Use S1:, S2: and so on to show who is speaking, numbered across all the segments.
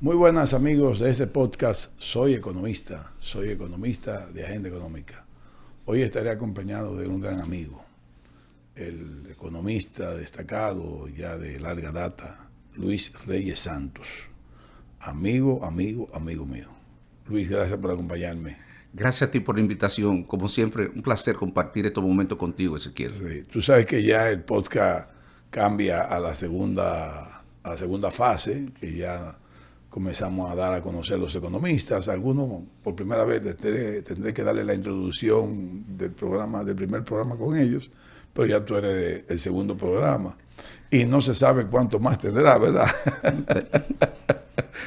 S1: Muy buenas amigos de este podcast. Soy economista de Agenda Económica. Hoy estaré acompañado de un gran amigo, el economista destacado ya de larga data, Luis Reyes Santos. Amigo mío. Luis, gracias por acompañarme.
S2: Gracias a ti por la invitación. Como siempre, un placer compartir estos momentos contigo, Ezequiel.
S1: Sí, tú sabes que ya el podcast cambia a la segunda fase, que ya comenzamos a dar a conocer los economistas. Algunos, por primera vez, tendré que darle la introducción del primer programa con ellos, pero ya tú eres el segundo programa. Y no se sabe cuánto más tendrá, ¿verdad?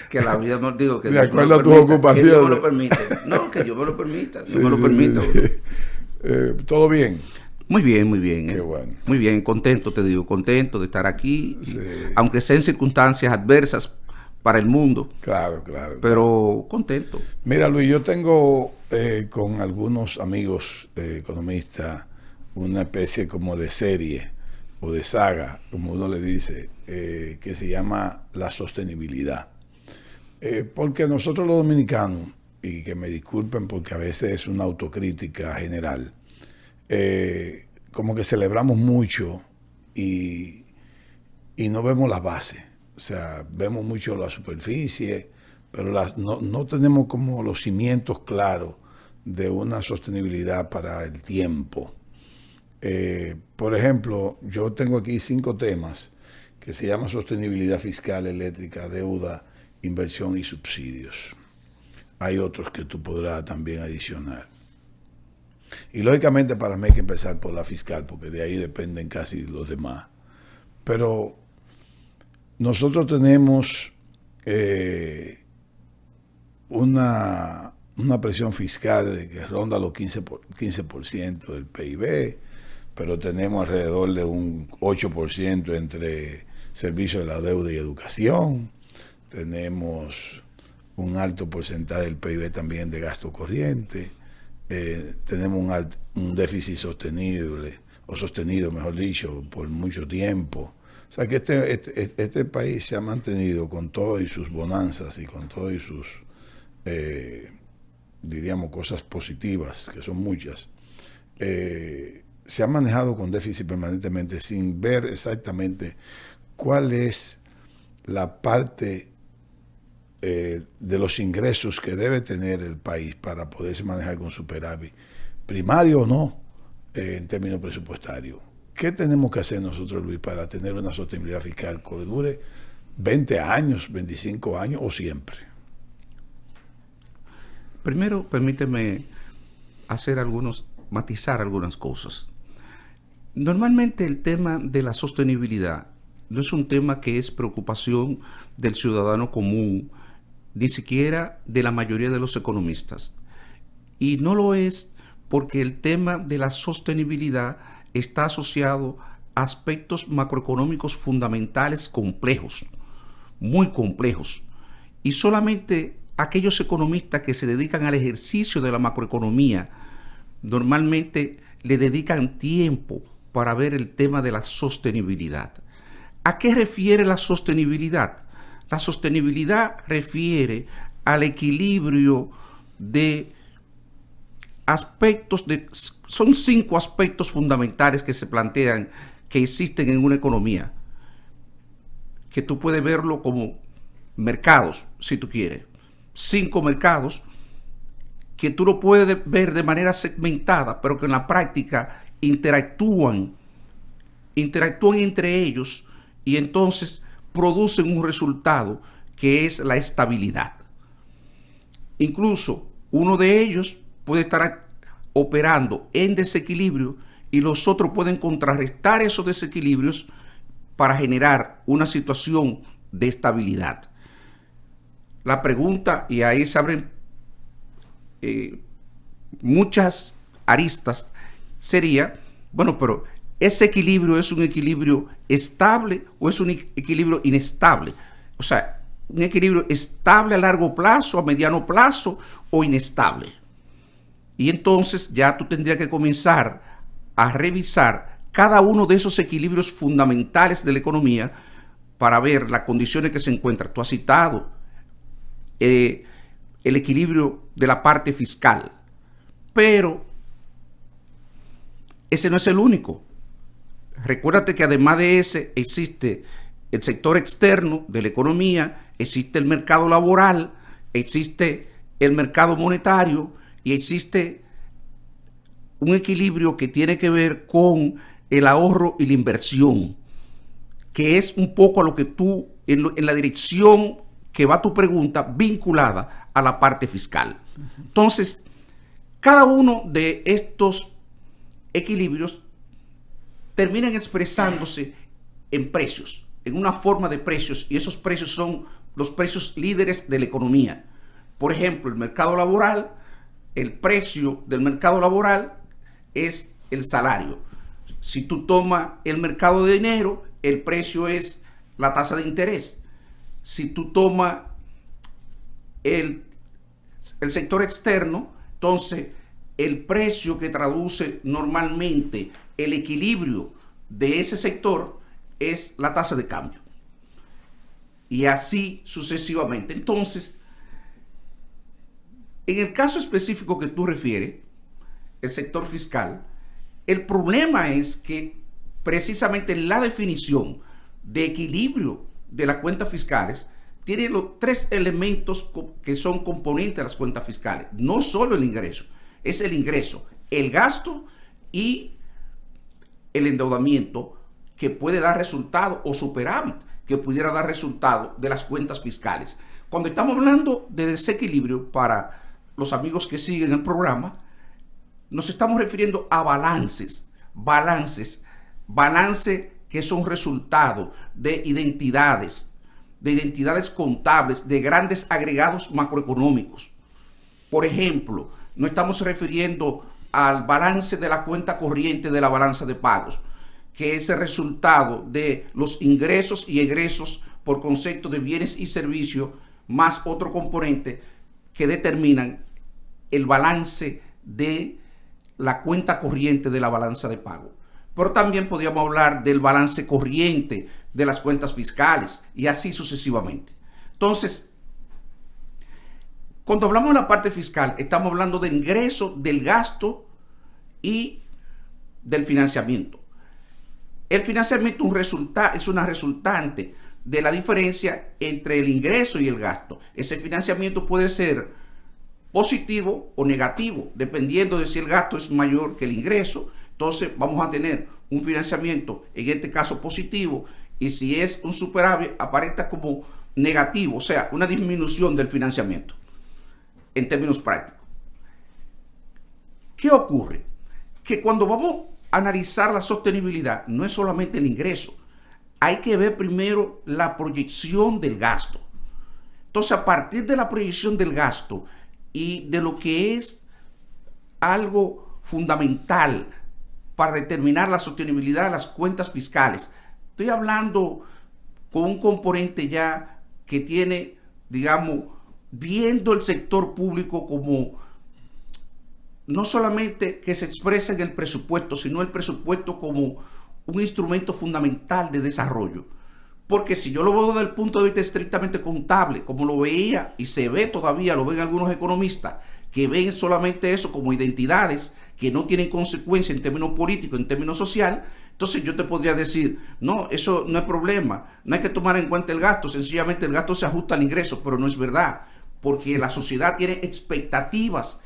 S2: Que la vida nos digo que
S1: de acuerdo a tus ocupaciones.
S2: Que Dios me lo permite. No, que Dios me lo permita.
S1: Sí,
S2: me lo permita.
S1: ¿Todo bien?
S2: Muy bien, muy bien.
S1: Qué bueno.
S2: Muy bien, contento, te digo, contento de estar aquí.
S1: Sí.
S2: Aunque sean circunstancias adversas para el mundo.
S1: Claro.
S2: Pero contento.
S1: Mira, Luis, yo tengo con algunos amigos economistas una especie como de serie o de saga, como uno le dice, que se llama la sostenibilidad. Porque nosotros los dominicanos, y que me disculpen porque a veces es una autocrítica general, como que celebramos mucho y no vemos la base. O sea, vemos mucho la superficie, pero no tenemos como los cimientos claros de una sostenibilidad para el tiempo. Por ejemplo, yo tengo aquí 5 temas que se llaman sostenibilidad fiscal, eléctrica, deuda, inversión y subsidios. Hay otros que tú podrás también adicionar. Y lógicamente para mí hay que empezar por la fiscal, porque de ahí dependen casi los demás. Pero nosotros tenemos una presión fiscal que ronda los 15% del PIB, pero tenemos alrededor de un 8% entre servicios de la deuda y educación. Tenemos un alto porcentaje del PIB también de gasto corriente. Tenemos un déficit sostenido, mejor dicho, por mucho tiempo. O sea que este país se ha mantenido con todas y sus bonanzas y con todas y sus, diríamos, cosas positivas, que son muchas. Se ha manejado con déficit permanentemente sin ver exactamente cuál es la parte de los ingresos que debe tener el país para poderse manejar con superávit, primario o no, en términos presupuestarios. ¿Qué tenemos que hacer nosotros, Luis, para tener una sostenibilidad fiscal que dure 20 años, 25 años o siempre?
S2: Primero, permíteme matizar algunas cosas. Normalmente el tema de la sostenibilidad no es un tema que es preocupación del ciudadano común, ni siquiera de la mayoría de los economistas. Y no lo es porque el tema de la sostenibilidad está asociado a aspectos macroeconómicos fundamentales complejos, muy complejos. Y solamente aquellos economistas que se dedican al ejercicio de la macroeconomía normalmente le dedican tiempo para ver el tema de la sostenibilidad. ¿A qué refiere la sostenibilidad? La sostenibilidad refiere al equilibrio de aspectos, son 5 aspectos fundamentales que se plantean, que existen en una economía, que tú puedes verlo como mercados, si tú quieres. 5 mercados que tú lo puedes ver de manera segmentada, pero que en la práctica interactúan entre ellos y entonces producen un resultado que es la estabilidad. Incluso uno de ellos puede estar operando en desequilibrio y los otros pueden contrarrestar esos desequilibrios para generar una situación de estabilidad. La pregunta, y ahí se abren muchas aristas, sería, bueno, pero ¿ese equilibrio es un equilibrio estable o es un equilibrio inestable? O sea, un equilibrio estable a largo plazo, a mediano plazo o inestable. Y entonces ya tú tendrías que comenzar a revisar cada uno de esos equilibrios fundamentales de la economía para ver las condiciones que se encuentran. Tú has citado el equilibrio de la parte fiscal. Pero ese no es el único. Recuérdate que además de ese existe el sector externo de la economía, existe el mercado laboral, existe el mercado monetario y existe un equilibrio que tiene que ver con el ahorro y la inversión, que es un poco a lo que tú, en la dirección que va tu pregunta, vinculada a la parte fiscal. Entonces, cada uno de estos equilibrios terminan expresándose en precios, en una forma de precios, y esos precios son los precios líderes de la economía. Por ejemplo, el mercado laboral, el precio del mercado laboral es el salario. Si tú tomas el mercado de dinero, el precio es la tasa de interés. Si tú tomas el sector externo, entonces el precio que traduce normalmente el equilibrio de ese sector es la tasa de cambio. Y así sucesivamente. Entonces, en el caso específico que tú refieres, el sector fiscal, el problema es que precisamente la definición de equilibrio de las cuentas fiscales tiene los tres elementos que son componentes de las cuentas fiscales. No solo el ingreso, es el ingreso, el gasto y el endeudamiento, que puede dar resultado, o superávit que pudiera dar resultado de las cuentas fiscales. Cuando estamos hablando de desequilibrio, para los amigos que siguen el programa, nos estamos refiriendo a balances que son resultado de identidades contables, de grandes agregados macroeconómicos. Por ejemplo, no estamos refiriendo al balance de la cuenta corriente de la balanza de pagos, que es el resultado de los ingresos y egresos por concepto de bienes y servicios, más otro componente que determinan el balance de la cuenta corriente de la balanza de pago. Pero también podríamos hablar del balance corriente de las cuentas fiscales y así sucesivamente. Entonces, cuando hablamos de la parte fiscal, estamos hablando del ingreso, del gasto y del financiamiento. El financiamiento es una resultante de la diferencia entre el ingreso y el gasto. Ese financiamiento puede ser positivo o negativo, dependiendo de si el gasto es mayor que el ingreso. Entonces vamos a tener un financiamiento, en este caso positivo, y si es un superávit, aparenta como negativo, o sea, una disminución del financiamiento, en términos prácticos. ¿Qué ocurre? Que cuando vamos a analizar la sostenibilidad, no es solamente el ingreso, hay que ver primero la proyección del gasto. Entonces, a partir de la proyección del gasto y de lo que es algo fundamental para determinar la sostenibilidad de las cuentas fiscales, estoy hablando con un componente ya que tiene, digamos, viendo el sector público como no solamente que se expresa en el presupuesto, sino el presupuesto como un instrumento fundamental de desarrollo. Porque si yo lo veo desde el punto de vista estrictamente contable, como lo veía y se ve todavía, lo ven algunos economistas, que ven solamente eso como identidades que no tienen consecuencia en términos políticos, en términos social, entonces yo te podría decir, no, eso no es problema, no hay que tomar en cuenta el gasto, sencillamente el gasto se ajusta al ingreso, pero no es verdad, porque la sociedad tiene expectativas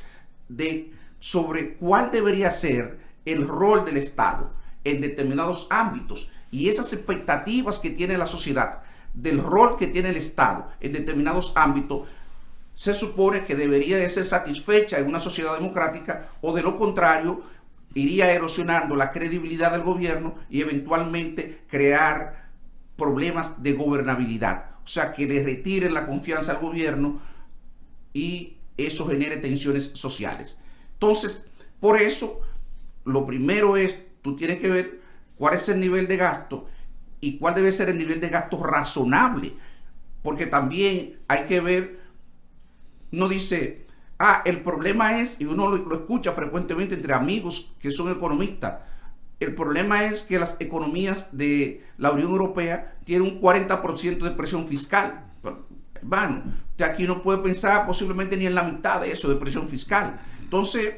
S2: sobre cuál debería ser el rol del Estado en determinados ámbitos, y esas expectativas que tiene la sociedad del rol que tiene el Estado en determinados ámbitos se supone que debería de ser satisfecha en una sociedad democrática, o de lo contrario iría erosionando la credibilidad del gobierno y eventualmente crear problemas de gobernabilidad, o sea, que le retiren la confianza al gobierno y eso genere tensiones sociales. Entonces, por eso, lo primero es, tú tienes que ver cuál es el nivel de gasto y cuál debe ser el nivel de gasto razonable, porque también hay que ver, no dice, el problema es, y uno lo escucha frecuentemente entre amigos que son economistas, el problema es que las economías de la Unión Europea tienen un 40% de presión fiscal. Bueno, de aquí no puede pensar posiblemente ni en la mitad de eso, de presión fiscal. Entonces,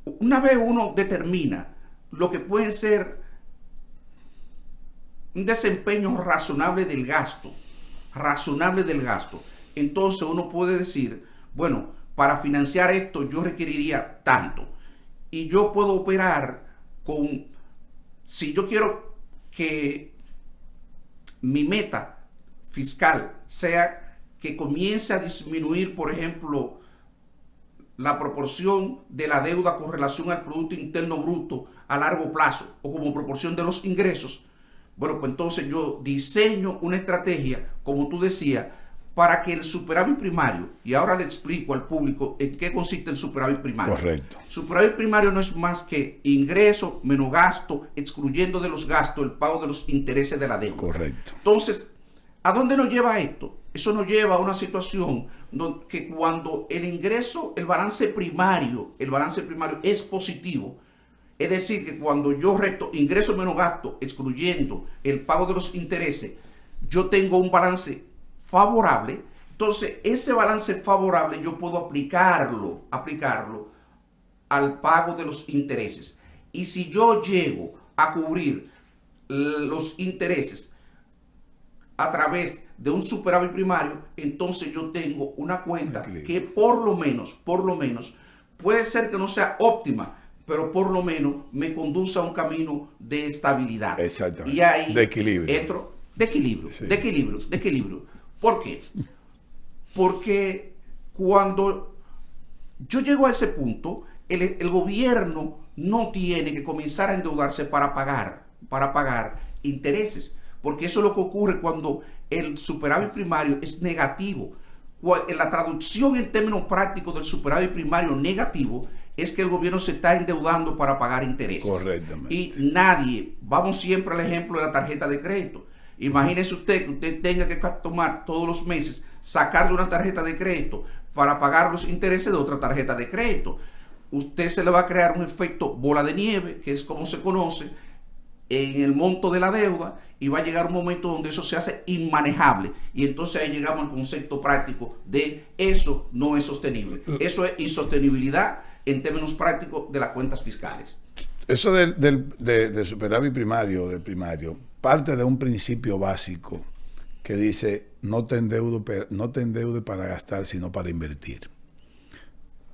S2: una vez uno determina lo que puede ser un desempeño razonable del gasto, entonces uno puede decir, bueno, para financiar esto yo requeriría tanto. Y yo puedo operar con, si yo quiero que mi meta fiscal sea que comience a disminuir, por ejemplo, la proporción de la deuda con relación al Producto Interno Bruto a largo plazo o como proporción de los ingresos, bueno, pues entonces yo diseño una estrategia, como tú decías, para que el superávit primario, y ahora le explico al público en qué consiste el superávit primario.
S1: Correcto.
S2: Superávit primario no es más que ingreso menos gasto, excluyendo de los gastos el pago de los intereses de la deuda.
S1: Correcto.
S2: Entonces, ¿a dónde nos lleva esto? Eso nos lleva a una situación que cuando el ingreso, el balance primario es positivo, es decir, que cuando yo resto ingreso menos gasto, excluyendo el pago de los intereses, yo tengo un balance favorable. Entonces, ese balance favorable yo puedo aplicarlo al pago de los intereses. Y si yo llego a cubrir los intereses a través de un superávit primario, entonces yo tengo una cuenta que por lo menos, puede ser que no sea óptima, pero por lo menos me conduce a un camino de estabilidad.
S1: Exactamente.
S2: Y ahí
S1: de equilibrio.
S2: entro, de equilibrio. ¿Por qué? Porque cuando yo llego a ese punto, el gobierno no tiene que comenzar a endeudarse para pagar intereses, porque eso es lo que ocurre cuando el superávit primario es negativo. La traducción en términos prácticos del superávit primario negativo es que el gobierno se está endeudando para pagar intereses.
S1: Correctamente.
S2: Y nadie, vamos siempre al ejemplo de la tarjeta de crédito. Imagínese usted que usted tenga que tomar todos los meses, sacar de una tarjeta de crédito para pagar los intereses de otra tarjeta de crédito. Usted se le va a crear un efecto bola de nieve, que es como se conoce, en el monto de la deuda, y va a llegar un momento donde eso se hace inmanejable. Y entonces ahí llegamos al concepto práctico de eso no es sostenible. Eso es insostenibilidad en términos prácticos de las cuentas fiscales.
S1: Eso del superávit primario, del primario, parte de un principio básico que dice no te endeudes para gastar, sino para invertir.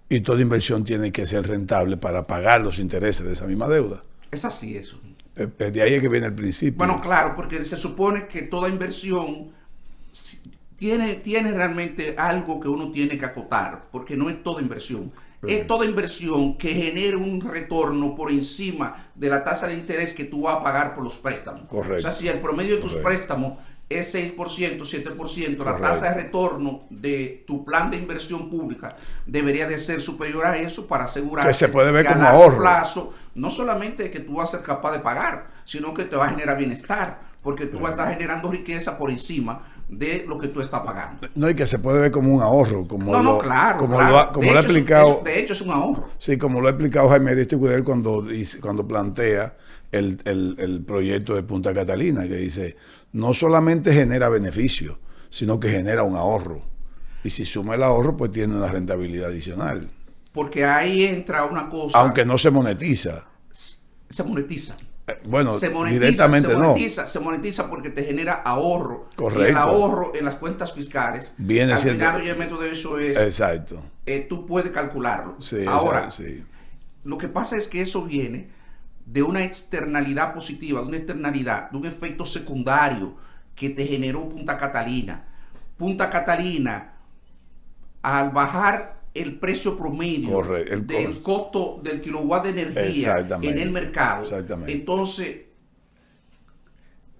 S1: Y toda inversión tiene que ser rentable para pagar los intereses de esa misma deuda.
S2: Es así eso.
S1: De ahí es que viene el principio.
S2: Bueno, claro, porque se supone que toda inversión tiene realmente algo que uno tiene que acotar, porque no es toda inversión. Es toda inversión que genere un retorno por encima de la tasa de interés que tú vas a pagar por los préstamos.
S1: Correcto.
S2: O sea, si el promedio de tus préstamos es 6%, 7%, la tasa de retorno de tu plan de inversión pública debería de ser superior a eso para asegurar
S1: que se puede ver
S2: que
S1: como
S2: a largo
S1: ahorro.
S2: plazo, no solamente que tú vas a ser capaz de pagar, sino que te va a generar bienestar, porque tú vas a estar generando riqueza por encima de lo que tú estás pagando.
S1: No, y que se puede ver como un ahorro, como
S2: claro.
S1: Como lo ha explicado.
S2: De hecho, es un ahorro.
S1: Sí, como lo ha explicado Jaime Aristegui cuando plantea el proyecto de Punta Catalina, que dice, no solamente genera beneficio, sino que genera un ahorro. Y si suma el ahorro, pues tiene una rentabilidad adicional.
S2: Porque ahí entra una cosa.
S1: Aunque no se monetiza.
S2: Se monetiza.
S1: Bueno,
S2: directamente
S1: no.
S2: Se monetiza porque te genera ahorro.
S1: Correcto.
S2: Y el ahorro en las cuentas fiscales,
S1: viene
S2: al
S1: siendo...
S2: final el método de eso es...
S1: Exacto.
S2: Tú puedes calcularlo.
S1: Sí,
S2: ahora,
S1: sí.
S2: Lo que pasa es que eso viene de una externalidad positiva, de un efecto secundario que te generó Punta Catalina. Punta Catalina, al bajar el precio promedio del costo del kilowatt de energía en el mercado, entonces,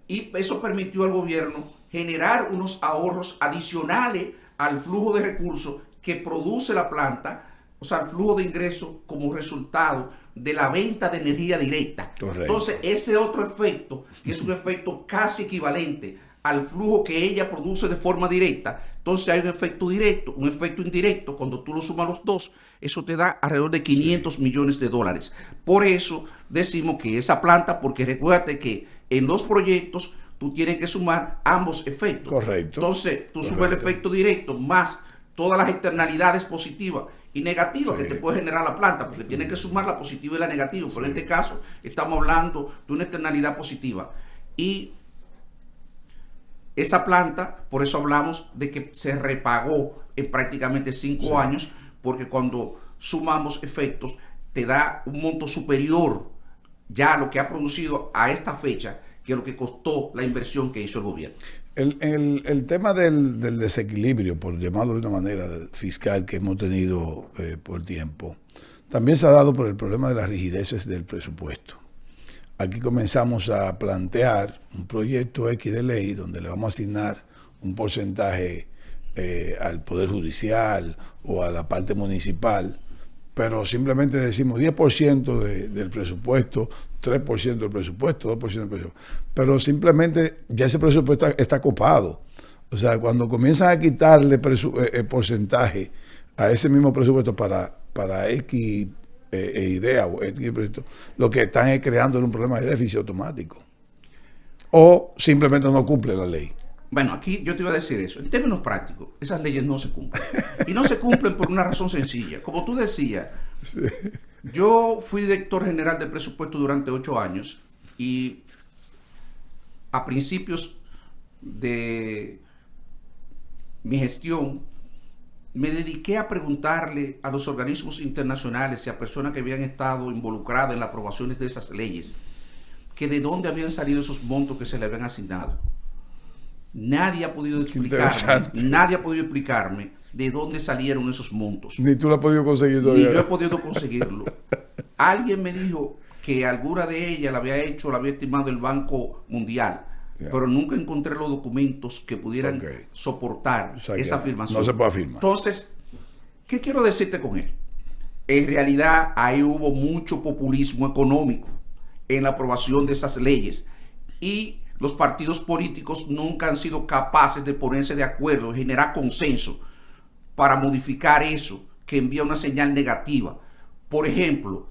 S2: y eso permitió al gobierno generar unos ahorros adicionales al flujo de recursos que produce la planta, o sea, el flujo de ingresos como resultado de la venta de energía directa.
S1: Correcto.
S2: Entonces, ese otro efecto, que es un efecto casi equivalente al flujo que ella produce de forma directa, entonces hay un efecto directo, un efecto indirecto. Cuando tú lo sumas los dos, eso te da alrededor de 500 millones de dólares. Por eso decimos que esa planta, porque recuérdate que en los proyectos tú tienes que sumar ambos efectos.
S1: Correcto.
S2: Entonces, tú sumas el efecto directo más todas las externalidades positivas y negativas que te puede generar la planta, porque tienes que sumar la positiva y la negativa. Pero en este caso, estamos hablando de una externalidad positiva. Y esa planta, por eso hablamos de que se repagó en prácticamente 5 años, porque cuando sumamos efectos, te da un monto superior ya a lo que ha producido a esta fecha que lo que costó la inversión que hizo el gobierno.
S1: El tema del desequilibrio, por llamarlo de una manera, fiscal que hemos tenido por tiempo, también se ha dado por el problema de las rigideces del presupuesto. Aquí comenzamos a plantear un proyecto X de ley donde le vamos a asignar un porcentaje al Poder Judicial o a la parte municipal, pero simplemente decimos 10% del presupuesto, 3% del presupuesto, 2% del presupuesto. Pero simplemente ya ese presupuesto está copado. O sea, cuando comienzan a quitarle porcentaje a ese mismo presupuesto para X idea o X proyecto, lo que están es creando un problema de déficit automático. O simplemente no cumple la ley.
S2: Bueno, aquí yo te iba a decir eso. En términos prácticos, esas leyes no se cumplen. Y no se cumplen por una razón sencilla. Como tú decías, sí. Yo fui director general del presupuesto durante 8 años y a principios de mi gestión me dediqué a preguntarle a los organismos internacionales y a personas que habían estado involucradas en las aprobaciones de esas leyes que de dónde habían salido esos montos que se le habían asignado. Nadie ha podido explicarme de dónde salieron esos montos.
S1: Ni tú lo has podido conseguir todavía.
S2: Ni yo he podido conseguirlo. Alguien me dijo que alguna de ellas la había estimado el Banco Mundial, pero nunca encontré los documentos que pudieran soportar esa afirmación.
S1: No se puede afirmar.
S2: Entonces, ¿qué quiero decirte con esto? En realidad, ahí hubo mucho populismo económico en la aprobación de esas leyes y los partidos políticos nunca han sido capaces de ponerse de acuerdo, de generar consenso para modificar eso, que envía una señal negativa. Por ejemplo,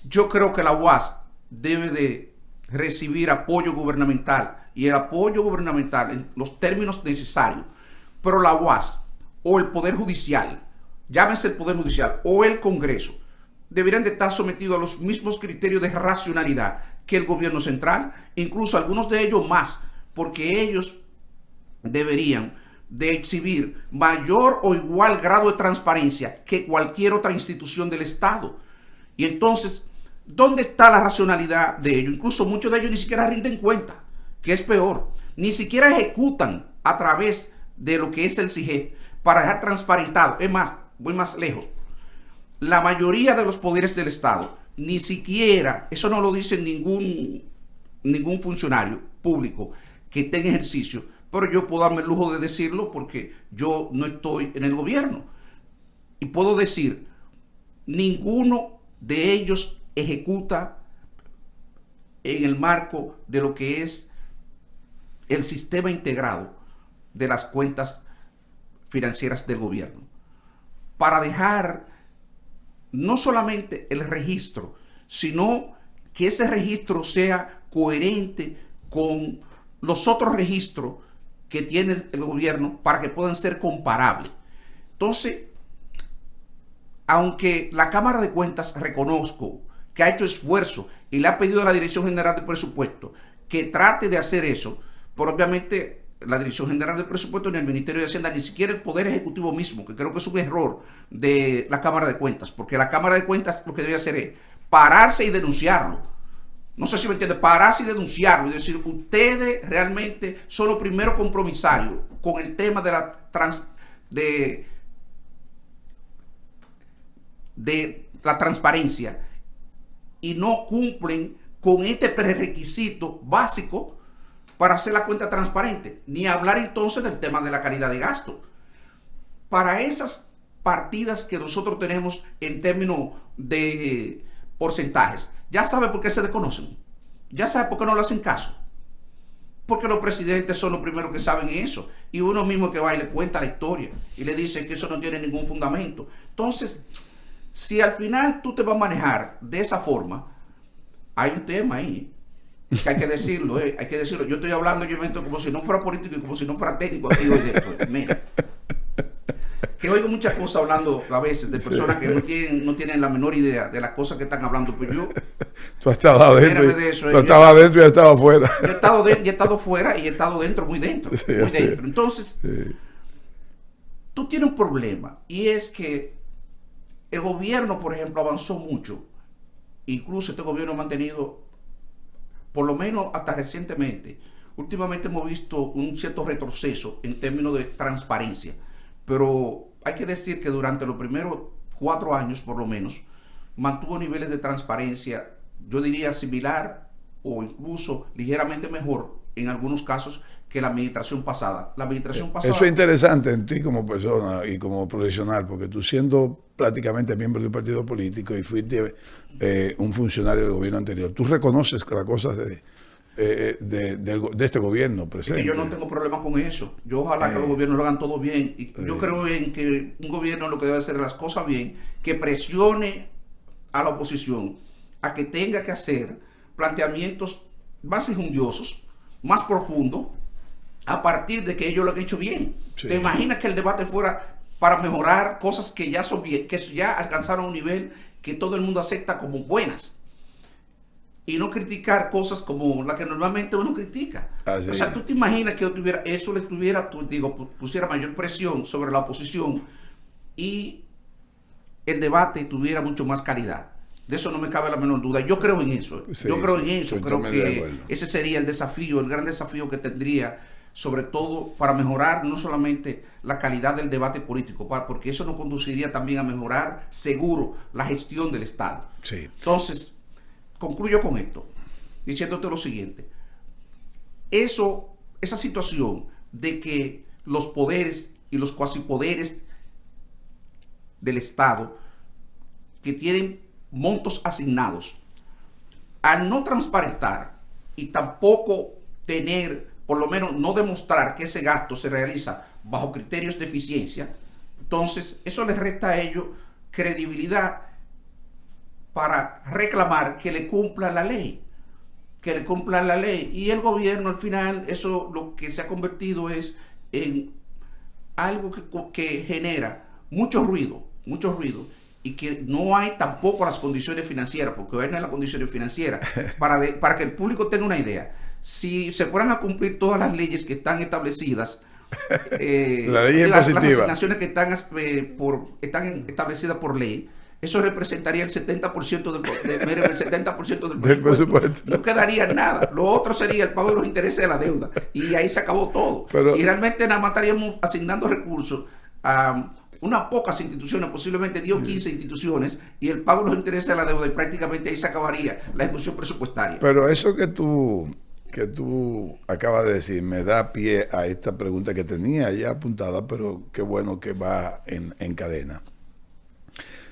S2: yo creo que la UAS debe de recibir apoyo gubernamental y el apoyo gubernamental en los términos necesarios, pero la UAS o el Poder Judicial, llámese el Poder Judicial o el Congreso, deberían de estar sometidos a los mismos criterios de racionalidad que el gobierno central, incluso algunos de ellos más, porque ellos deberían de exhibir mayor o igual grado de transparencia que cualquier otra institución del Estado. Y entonces, ¿dónde está la racionalidad de ellos? Incluso muchos de ellos ni siquiera rinden cuenta, que es peor. Ni siquiera ejecutan a través de lo que es el CIGEF para dejar transparentado. Es más, voy más lejos. La mayoría de los poderes del Estado, ni siquiera, eso no lo dice ningún funcionario público que esté en ejercicio, pero yo puedo darme el lujo de decirlo porque yo no estoy en el gobierno. Y puedo decir, ninguno de ellos ejecuta en el marco de lo que es el sistema integrado de las cuentas financieras del gobierno. Para dejar no solamente el registro, sino que ese registro sea coherente con los otros registros que tiene el gobierno para que puedan ser comparables. Entonces, aunque la Cámara de Cuentas reconozco que ha hecho esfuerzo y le ha pedido a la Dirección General del Presupuesto que trate de hacer eso, pero obviamente la Dirección General del Presupuesto ni el Ministerio de Hacienda, ni siquiera el Poder Ejecutivo mismo, que creo que es un error de la Cámara de Cuentas, porque la Cámara de Cuentas lo que debe hacer es pararse y denunciarlo. No sé si me entiende, pararse y denunciarlo y decir, ustedes realmente son los primeros compromisarios con el tema de la transparencia y no cumplen con este prerequisito básico para hacer la cuenta transparente, ni hablar entonces del tema de la calidad de gasto. Para esas partidas que nosotros tenemos en términos de porcentajes, ya sabe por qué se desconocen, ya sabe por qué no le hacen caso, porque los presidentes son los primeros que saben eso, y uno mismo que va y le cuenta la historia y le dice que eso no tiene ningún fundamento. Entonces, si al final tú te vas a manejar de esa forma, hay un tema ahí. Que hay que decirlo, hay que decirlo. Yo estoy hablando como si no fuera político y como si no fuera técnico aquí hoy de esto. Mira, que oigo muchas cosas hablando a veces de personas que no tienen la menor idea de las cosas que están hablando, pero yo...
S1: Tú has estado adentro, tú estabas adentro y has estado afuera.
S2: Yo he estado fuera y he estado dentro, muy dentro. Sí, muy dentro. Entonces, sí, tú tienes un problema, y es que el gobierno, por ejemplo, avanzó mucho. Incluso este gobierno ha mantenido, por lo menos hasta recientemente, últimamente hemos visto un cierto retroceso en términos de transparencia. Pero hay que decir que durante los primeros 4 años, por lo menos, mantuvo niveles de transparencia, yo diría similar o incluso ligeramente mejor en algunos casos que la administración pasada. La administración pasada...
S1: Eso es interesante en ti como persona y como profesional, porque tú siendo prácticamente miembro de un partido político y fuiste un funcionario del gobierno anterior, tú reconoces que las cosas de este gobierno presente.
S2: Es que yo no tengo problema con eso. Yo ojalá que los gobiernos lo hagan todo bien. Y yo creo en que un gobierno lo que debe hacer las cosas bien, que presione a la oposición a que tenga que hacer planteamientos más enjundiosos, más profundos, a partir de que ellos lo han hecho bien. Sí. ¿Te imaginas que el debate fuera para mejorar cosas que ya son bien, que ya alcanzaron un nivel que todo el mundo acepta como buenas? Y no criticar cosas como las que normalmente uno critica.
S1: Así
S2: o sea, tú te imaginas que eso pusiera mayor presión sobre la oposición y el debate tuviera mucho más calidad. De eso no me cabe la menor duda. Yo creo en eso.
S1: Sí,
S2: yo creo en eso. Creo
S1: que
S2: ese sería el desafío, el gran desafío que tendría, sobre todo para mejorar no solamente la calidad del debate político, porque eso nos conduciría también a mejorar, seguro, la gestión del Estado.
S1: Sí.
S2: Entonces, concluyo con esto, diciéndote lo siguiente. Esa situación de que los poderes y los cuasipoderes del Estado, que tienen montos asignados, al no transparentar y tampoco tener, por lo menos no demostrar que ese gasto se realiza bajo criterios de eficiencia, entonces eso les resta a ellos credibilidad para reclamar que le cumpla la ley, y el gobierno al final, eso lo que se ha convertido es en algo que genera mucho ruido, y que no hay tampoco las condiciones financieras, porque hoy no hay las condiciones financieras, para que el público tenga una idea. Si se fueran a cumplir todas las leyes que están establecidas, las asignaciones que están establecidas por ley, eso representaría el 70% del presupuesto. No quedaría nada. Lo otro sería el pago de los intereses de la deuda. Y ahí se acabó todo. Y realmente nada más estaríamos asignando recursos a unas pocas instituciones, posiblemente 10 o 15 instituciones, y el pago de los intereses de la deuda, y prácticamente ahí se acabaría la ejecución presupuestaria.
S1: Pero eso que tú acabas de decir me da pie a esta pregunta que tenía ya apuntada, pero qué bueno que va en cadena.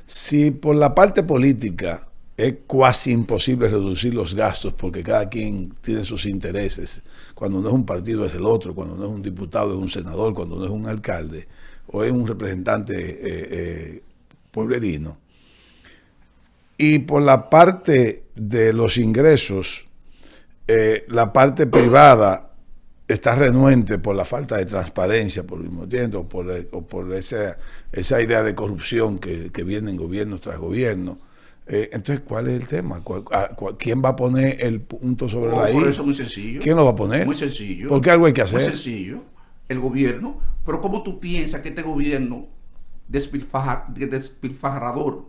S1: Si por la parte política es casi imposible reducir los gastos porque cada quien tiene sus intereses, cuando no es un partido es el otro, cuando no es un diputado es un senador, cuando no es un alcalde o es un representante pueblerino, y por la parte de los ingresos, la parte privada está renuente por la falta de transparencia, por el mismo tiempo, o por esa idea de corrupción que viene en gobierno tras gobierno. Entonces, ¿cuál es el tema? ¿Quién va a poner el punto sobre la I?
S2: Por eso muy sencillo.
S1: ¿Quién lo va a poner?
S2: Muy sencillo.
S1: Porque algo hay que hacer.
S2: Muy sencillo. El gobierno. Pero ¿cómo tú piensas que este gobierno despilfarrador,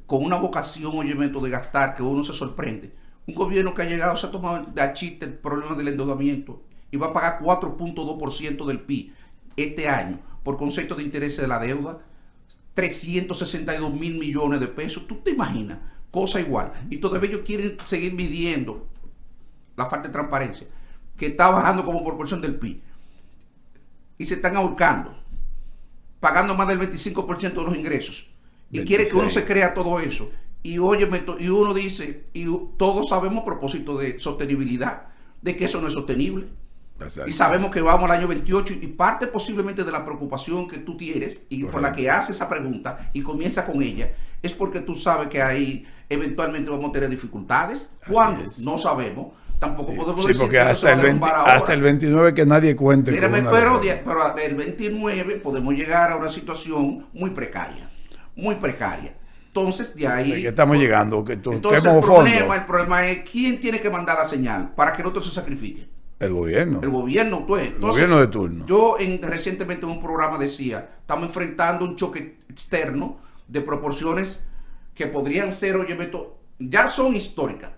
S2: con una vocación, oyemento de gastar, que uno se sorprende? Un gobierno que ha llegado, se ha tomado de chiste el problema del endeudamiento y va a pagar 4.2% del PIB este año por concepto de intereses de la deuda, 362 mil millones de pesos. ¿Tú te imaginas? Cosa igual. Y todavía ellos quieren seguir midiendo la falta de transparencia, que está bajando como proporción del PIB. Y se están ahorcando, pagando más del 25% de los ingresos. Y 26. Quiere que uno se crea todo eso. Y óyeme, y uno dice, y todos sabemos a propósito de sostenibilidad, de que eso no es sostenible.
S1: Exacto.
S2: Y sabemos que vamos al año 28 y parte posiblemente de la preocupación que tú tienes y por la que haces esa pregunta y comienza con ella, es porque tú sabes que ahí eventualmente vamos a tener dificultades. ¿Cuándo? No sabemos. Tampoco podemos
S1: Sí,
S2: decir
S1: porque
S2: que eso se va a derrumbar ahora.
S1: hasta el 29 que nadie cuente
S2: Mírame,
S1: con una
S2: pero
S1: reforma.
S2: el 29 podemos llegar a una situación muy precaria. Muy precaria. Entonces, de ahí...
S1: ¿De qué estamos llegando?
S2: Entonces, el problema es quién tiene que mandar la señal para que el otro se sacrifique.
S1: El gobierno.
S2: El gobierno, pues.
S1: El gobierno de turno.
S2: Yo recientemente en un programa decía, estamos enfrentando un choque externo de proporciones que podrían ser, oye, ya son históricas,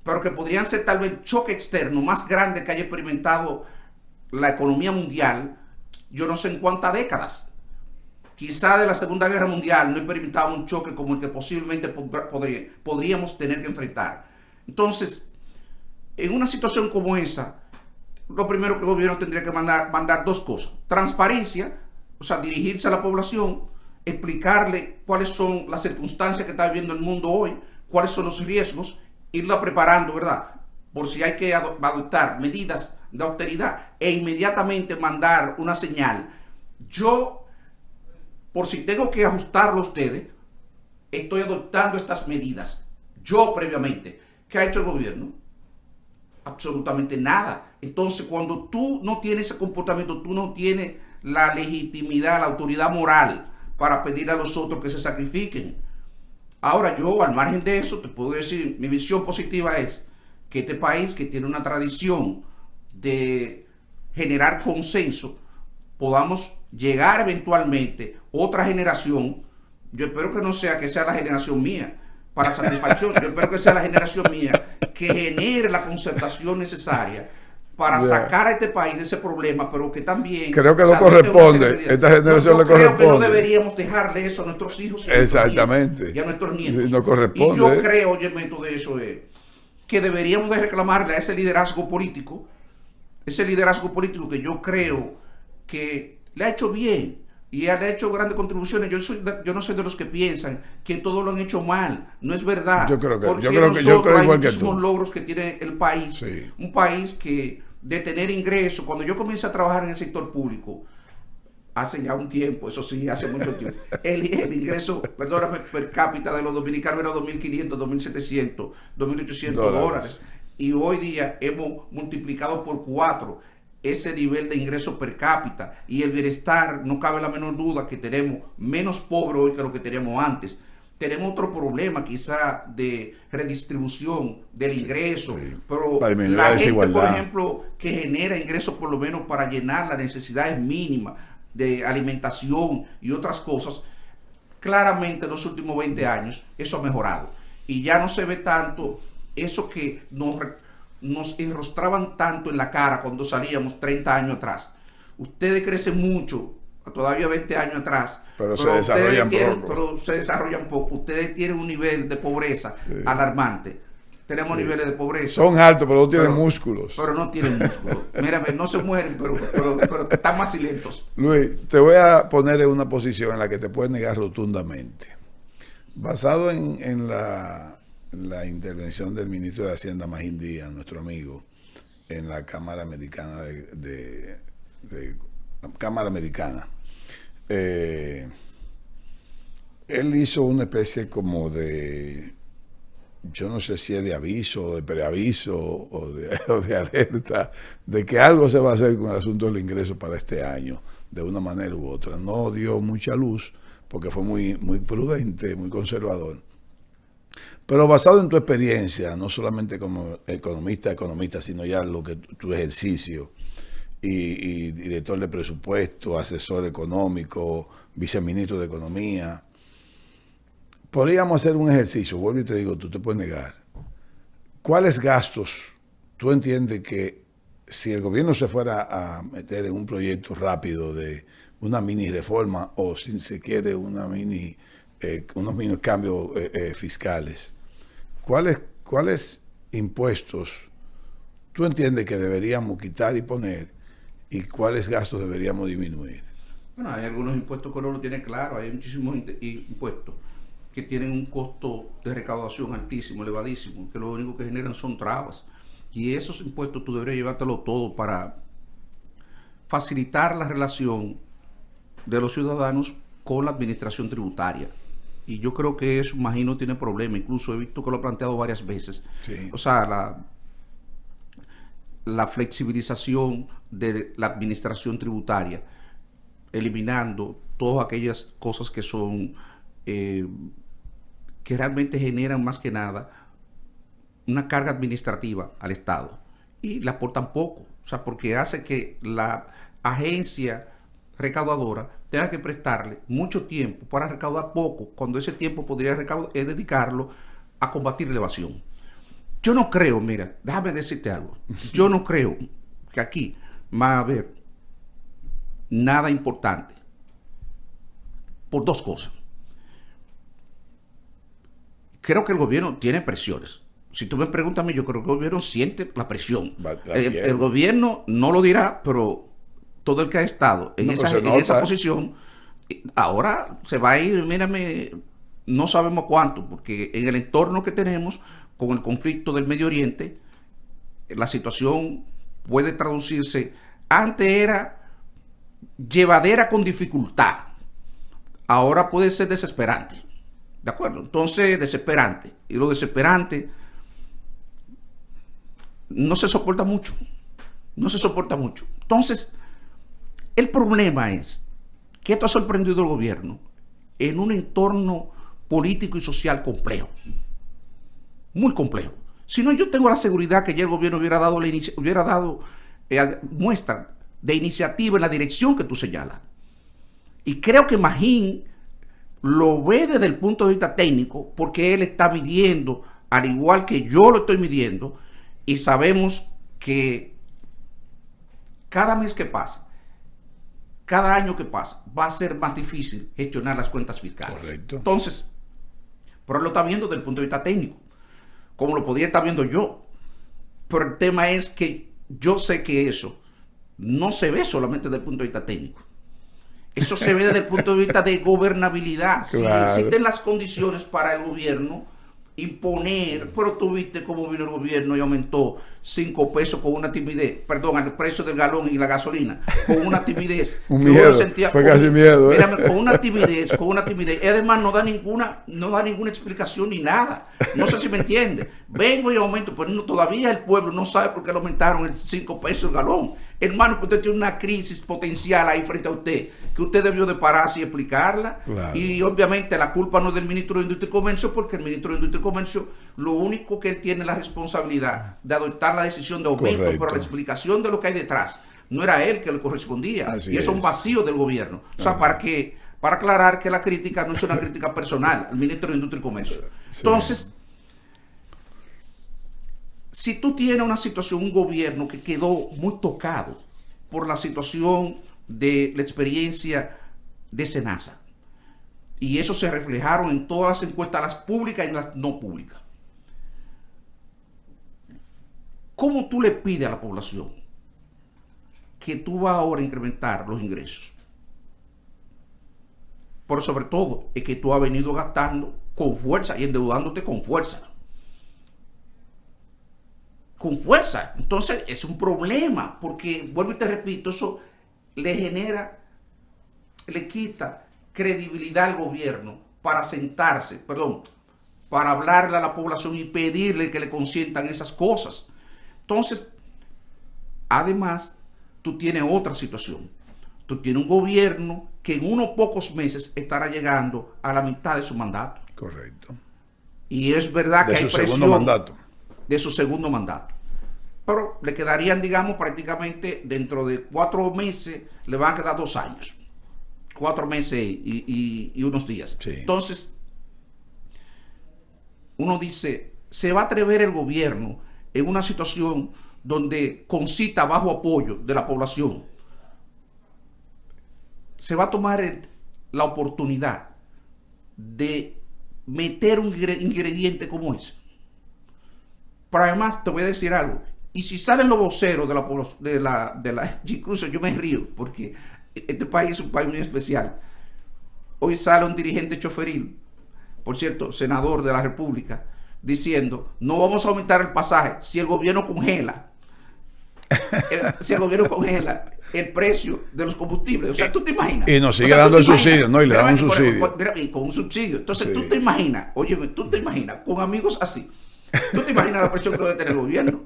S2: pero que podrían ser tal vez choque externo más grande que haya experimentado la economía mundial, yo no sé en cuántas décadas. Quizá de la Segunda Guerra Mundial no experimentaba un choque como el que posiblemente podríamos tener que enfrentar. Entonces, en una situación como esa, lo primero que el gobierno tendría que mandar dos cosas. Transparencia, o sea, dirigirse a la población, explicarle cuáles son las circunstancias que está viviendo el mundo hoy, cuáles son los riesgos, irla preparando, ¿verdad? Por si hay que adoptar medidas de austeridad e inmediatamente mandar una señal. Yo, por si tengo que ajustarlo a ustedes, estoy adoptando estas medidas. Yo previamente. ¿Qué ha hecho el gobierno? Absolutamente nada. Entonces, cuando tú no tienes ese comportamiento, tú no tienes la legitimidad, la autoridad moral para pedir a los otros que se sacrifiquen. Ahora, yo, al margen de eso, te puedo decir, mi visión positiva es que este país, que tiene una tradición de generar consenso, podamos llegar eventualmente otra generación. Yo espero que no sea la generación mía para satisfacción. Yo espero que sea la generación mía que genere la concertación necesaria para sacar a este país de ese problema, pero que también...
S1: Creo que no corresponde. Esta generación le corresponde.
S2: Creo que no deberíamos dejarle eso a nuestros hijos y a nuestros nietos.
S1: Sí, no corresponde.
S2: Y yo creo, oye, de eso que deberíamos de reclamarle a ese liderazgo político que yo creo que le ha hecho bien y le ha hecho grandes contribuciones. Yo no soy de los que piensan que todo lo han hecho mal. No es verdad.
S1: Yo creo
S2: hay
S1: igual que tú.
S2: muchísimos logros que tiene el país.
S1: Sí.
S2: Un país que de tener ingresos. Cuando yo comencé a trabajar en el sector público, hace ya un tiempo, eso sí, hace mucho tiempo, el ingreso, perdóname, per cápita de los dominicanos era 2.500, 2.700, 2.800 dólares. Y hoy día hemos multiplicado por 4 ese nivel de ingreso per cápita y el bienestar. No cabe la menor duda que tenemos menos pobres hoy que lo que teníamos antes. Tenemos otro problema quizá de redistribución del ingreso, pero la gente, por ejemplo, que genera ingresos por lo menos para llenar las necesidades mínimas de alimentación y otras cosas, claramente en los últimos 20 años eso ha mejorado. Y ya no se ve tanto eso que nos enrostraban tanto en la cara cuando salíamos 30 años atrás. Ustedes crecen mucho, todavía 20 años atrás,
S1: pero se desarrollan poco.
S2: Pero se desarrollan poco. Ustedes tienen un nivel de pobreza alarmante. Tenemos niveles de pobreza.
S1: Son altos, pero no tienen músculos.
S2: Pero no tienen músculos. Mírame, no se mueren, pero están más lentos.
S1: Luis, te voy a poner en una posición en la que te puedes negar rotundamente. Basado en la intervención del ministro de Hacienda, Magín Díaz, nuestro amigo, en la Cámara Americana Cámara Americana. Él hizo una especie como de, yo no sé si es de aviso, de preaviso o de alerta, de que algo se va a hacer con el asunto del ingreso para este año, de una manera u otra. No dio mucha luz, porque fue muy prudente, muy conservador. Pero basado en tu experiencia, no solamente como economista, sino ya lo que tu ejercicio, y director de presupuesto, asesor económico, viceministro de Economía, podríamos hacer un ejercicio. Vuelvo y te digo, tú te puedes negar. ¿Cuáles gastos tú entiendes que si el gobierno se fuera a meter en un proyecto rápido de una mini reforma o si se quiere unos mini cambios fiscales, ¿cuáles impuestos tú entiendes que deberíamos quitar y poner y cuáles gastos deberíamos disminuir?
S2: Bueno, hay algunos impuestos que uno lo tiene claro. Hay muchísimos impuestos que tienen un costo de recaudación altísimo, elevadísimo, que lo único que generan son trabas. Y esos impuestos tú deberías llevártelo todo para facilitar la relación de los ciudadanos con la administración tributaria. Y yo creo que eso, imagino, tiene problema. Incluso he visto que lo ha planteado varias veces.
S1: Sí.
S2: O sea, la flexibilización de la administración tributaria, eliminando todas aquellas cosas que son, que realmente generan más que nada una carga administrativa al Estado. Y le aportan poco. O sea, porque hace que la agencia recaudadora tenga que prestarle mucho tiempo para recaudar poco, cuando ese tiempo podría dedicarlo a combatir la evasión. Yo no creo, mira, déjame decirte algo, yo no creo que aquí va a haber nada importante por dos cosas. Creo que el gobierno tiene presiones. Si tú me preguntas a mí, yo creo que el gobierno siente la presión. El gobierno no lo dirá, pero todo el que ha estado en esa posición, ahora se va a ir, mírame, no sabemos cuánto, porque en el entorno que tenemos, con el conflicto del Medio Oriente, la situación puede traducirse, antes era llevadera con dificultad, ahora puede ser desesperante, ¿de acuerdo? Entonces, desesperante, y lo desesperante no se soporta mucho, no se soporta mucho. Entonces, el problema es que esto ha sorprendido al gobierno en un entorno político y social complejo, muy complejo. Si no, yo tengo la seguridad que ya el gobierno hubiera dado muestra de iniciativa en la dirección que tú señalas. Y creo que Magín lo ve desde el punto de vista técnico, porque él está midiendo, al igual que yo lo estoy midiendo, y sabemos que cada mes que pasa, cada año que pasa, va a ser más difícil gestionar las cuentas fiscales.
S1: Correcto.
S2: Entonces, pero él lo está viendo desde el punto de vista técnico, como lo podría estar viendo yo. Pero el tema es que yo sé que eso no se ve solamente desde el punto de vista técnico. Eso se ve desde el punto de vista de gobernabilidad.
S1: Claro.
S2: Si existen las condiciones para el gobierno imponer, pero tú viste cómo vino el gobierno y aumentó 5 pesos con una timidez, perdón, el precio del galón y la gasolina, con una timidez.
S1: Un miedo, fue casi miedo.
S2: Mírame, con una timidez. Y además no da ninguna explicación ni nada. No sé si me entiende. Vengo y aumento, pero no, todavía el pueblo no sabe por qué le aumentaron el 5 pesos el galón. Hermano, usted tiene una crisis potencial ahí frente a usted, que usted debió de pararse y explicarla. Claro. Y obviamente la culpa no es del ministro de Industria y Comercio, porque el ministro de Industria y Comercio, lo único que él tiene es la responsabilidad de adoptar la decisión de aumento. Correcto. Pero la explicación de lo que hay detrás no era a él que le correspondía. Así y eso es un vacío del gobierno. O sea, para aclarar que la crítica no es una crítica personal al ministro de Industria y Comercio. Sí. Entonces, si tú tienes una situación, un gobierno que quedó muy tocado por la situación de la experiencia de SENASA, y eso se reflejaron en todas las encuestas, las públicas y las no públicas, ¿cómo tú le pides a la población que tú vas ahora a incrementar los ingresos? Pero sobre todo es que tú has venido gastando con fuerza y endeudándote con fuerza. Con fuerza. Entonces es un problema, porque vuelvo y te repito, eso le quita credibilidad al gobierno para para hablarle a la población y pedirle que le consientan esas cosas. Entonces, además, tú tienes otra situación. Tú tienes un gobierno que en unos pocos meses estará llegando a la mitad de su mandato.
S1: Correcto.
S2: Y es verdad que hay presión.
S1: De su segundo mandato.
S2: De su segundo mandato. Pero le quedarían, digamos, prácticamente dentro de 4 meses, le van a quedar 2 años. 4 meses y unos días. Sí. Entonces, uno dice, ¿se va a atrever el gobierno en una situación donde concita bajo apoyo de la población? Se va a tomar la oportunidad de meter un ingrediente como ese. Pero además te voy a decir algo. Y si salen los voceros de la población, incluso yo me río porque este país es un país muy especial. Hoy sale un dirigente choferil, por cierto, senador de la República, diciendo, no vamos a aumentar el pasaje si el gobierno congela. Si el gobierno congela el precio de los combustibles. O sea, tú te imaginas.
S1: Y nos sigue dando el subsidio, ¿no? Y le dan un subsidio.
S2: Y con un subsidio. Entonces, tú te imaginas, óyeme, tú te imaginas, con amigos así, tú te imaginas la presión que debe tener el gobierno.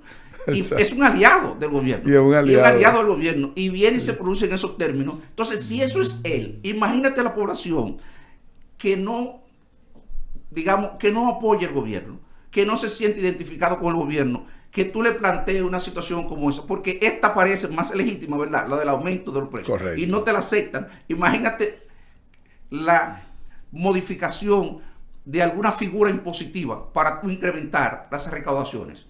S2: Y es un aliado del gobierno.
S1: Y es un aliado
S2: del gobierno. Y viene y se pronuncia en esos términos. Entonces, si eso es él, imagínate la población que no, digamos, que no apoya el gobierno, que no se siente identificado con el gobierno, que tú le plantees una situación como esa, porque esta parece más legítima, ¿verdad? La del aumento de los precios.
S1: Correcto.
S2: Y no te la aceptan. Imagínate la modificación de alguna figura impositiva para tú incrementar las recaudaciones.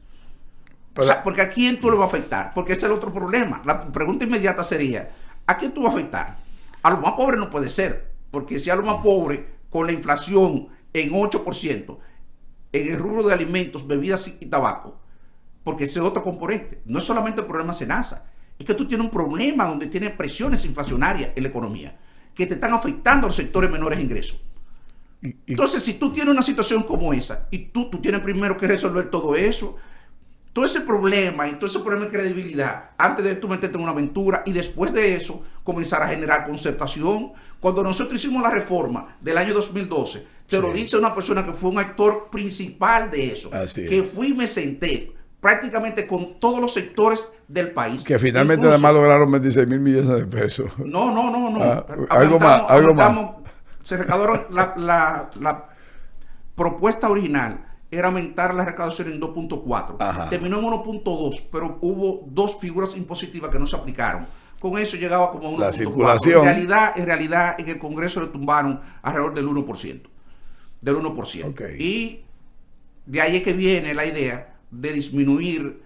S1: Pero,
S2: o sea, porque ¿a quién tú le va a afectar? Porque ese es el otro problema. La pregunta inmediata sería, ¿a quién tú vas a afectar? A los más pobres no puede ser, porque si a los más pobres, con la inflación en 8%, en el rubro de alimentos, bebidas y tabaco, porque ese es otro componente, no es solamente el problema Senasa, es que tú tienes un problema donde tienes presiones inflacionarias en la economía, que te están afectando a los sectores menores de ingresos. Entonces, si tú tienes una situación como esa, y tú tienes primero que resolver todo eso, todo ese problema y todo ese problema de credibilidad, antes de tú meterte en una aventura y después de eso comenzar a generar concertación. Cuando nosotros hicimos la reforma del año 2012, te lo dice una persona que fue un actor principal de eso, que fui y me senté prácticamente con todos los sectores del país.
S1: Que finalmente además lograron 26 mil millones de pesos.
S2: No.
S1: Algo más.
S2: Se recaudaron la propuesta original era aumentar la recaudación en 2.4. Terminó en 1.2, pero hubo dos figuras impositivas que no se aplicaron. Con eso llegaba como a 1.4.
S1: La circulación.
S2: En realidad, en el Congreso le tumbaron alrededor del 1%. Del 1%.
S1: Okay.
S2: Y de ahí es que viene la idea de disminuir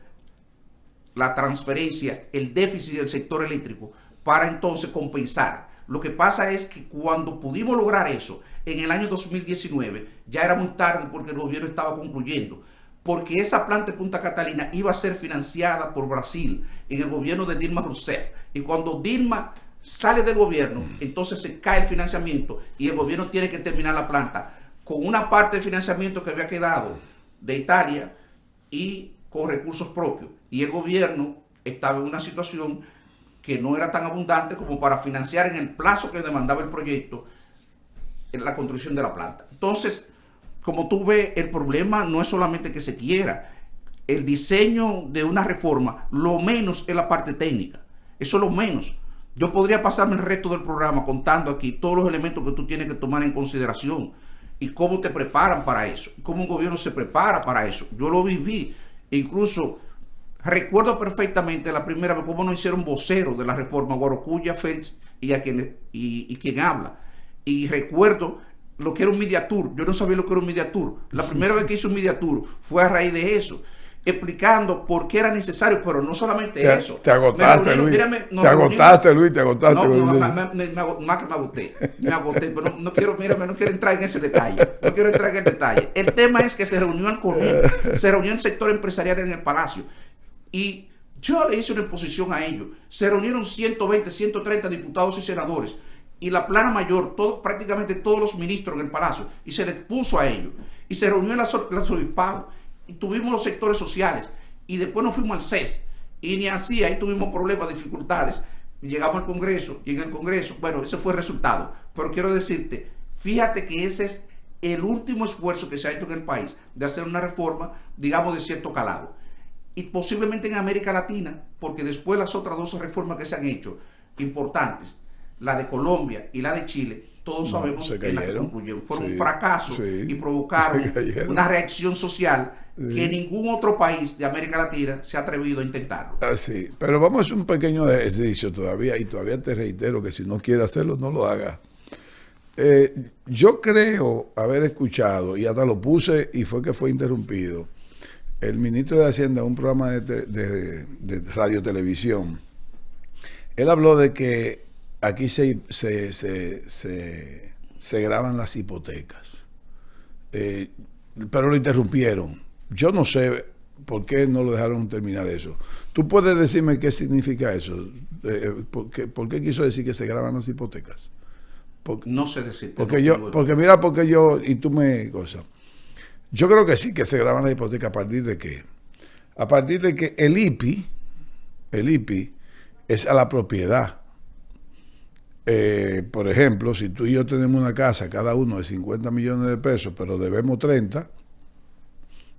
S2: la transferencia, el déficit del sector eléctrico, para entonces compensar. Lo que pasa es que cuando pudimos lograr eso, en el año 2019, ya era muy tarde porque el gobierno estaba concluyendo, porque esa planta de Punta Catalina iba a ser financiada por Brasil en el gobierno de Dilma Rousseff. Y cuando Dilma sale del gobierno, entonces se cae el financiamiento y el gobierno tiene que terminar la planta con una parte de financiamiento que había quedado de Italia y con recursos propios. Y el gobierno estaba en una situación que no era tan abundante como para financiar en el plazo que demandaba el proyecto en la construcción de la planta. Entonces, como tú ves, el problema no es solamente que se quiera. El diseño de una reforma, lo menos es la parte técnica. Eso es lo menos. Yo podría pasarme el resto del programa contando aquí todos los elementos que tú tienes que tomar en consideración y cómo te preparan para eso, cómo un gobierno se prepara para eso. Yo lo viví, incluso recuerdo perfectamente la primera vez cómo nos hicieron voceros de la reforma, Guarocuya, Félix y quien habla. Y recuerdo lo que era un media tour. Yo no sabía lo que era un media tour. La primera vez que hice un media tour fue a raíz de eso, explicando por qué era necesario, pero no solamente eso.
S1: Te agotaste, Luis. Te agotaste.
S2: Más que me agoté, pero no quiero entrar en ese detalle. No quiero entrar en el detalle. El tema es que se reunió el CONUN, se reunió el sector empresarial en el Palacio, y yo le hice una exposición a ellos. Se reunieron 120, 130 diputados y senadores, y la plana mayor, prácticamente todos los ministros en el Palacio, y se les puso a ellos. Y se reunió el arzobispado, y tuvimos los sectores sociales, y después nos fuimos al CES, y ni así, ahí tuvimos problemas, dificultades. Llegamos al Congreso, y en el Congreso, bueno, ese fue el resultado. Pero quiero decirte, fíjate que ese es el último esfuerzo que se ha hecho en el país de hacer una reforma, digamos, de cierto calado. Y posiblemente en América Latina, porque después las otras dos reformas que se han hecho, importantes, la de Colombia y la de Chile, todos sabemos que las que concluyeron fueron un fracaso y provocaron una reacción social que ningún otro país de América Latina se ha atrevido a intentarlo.
S1: Así, pero vamos a hacer un pequeño ejercicio todavía, y todavía te reitero que si no quieres hacerlo, no lo hagas. Yo creo haber escuchado, y hasta lo puse y fue que fue interrumpido, el ministro de Hacienda en un programa de radio televisión. Él habló de que aquí se graban las hipotecas, pero lo interrumpieron. Yo no sé por qué no lo dejaron terminar eso. ¿Tú puedes decirme qué significa eso? ¿Por qué quiso decir que se graban las hipotecas?
S2: No sé decirte.
S1: Porque yo, y tú me cosas. Yo creo que sí, que se graban las hipotecas. ¿A partir de qué? A partir de que el IPI es a la propiedad. Por ejemplo, si tú y yo tenemos una casa, cada uno de 50 millones de pesos, pero debemos 30,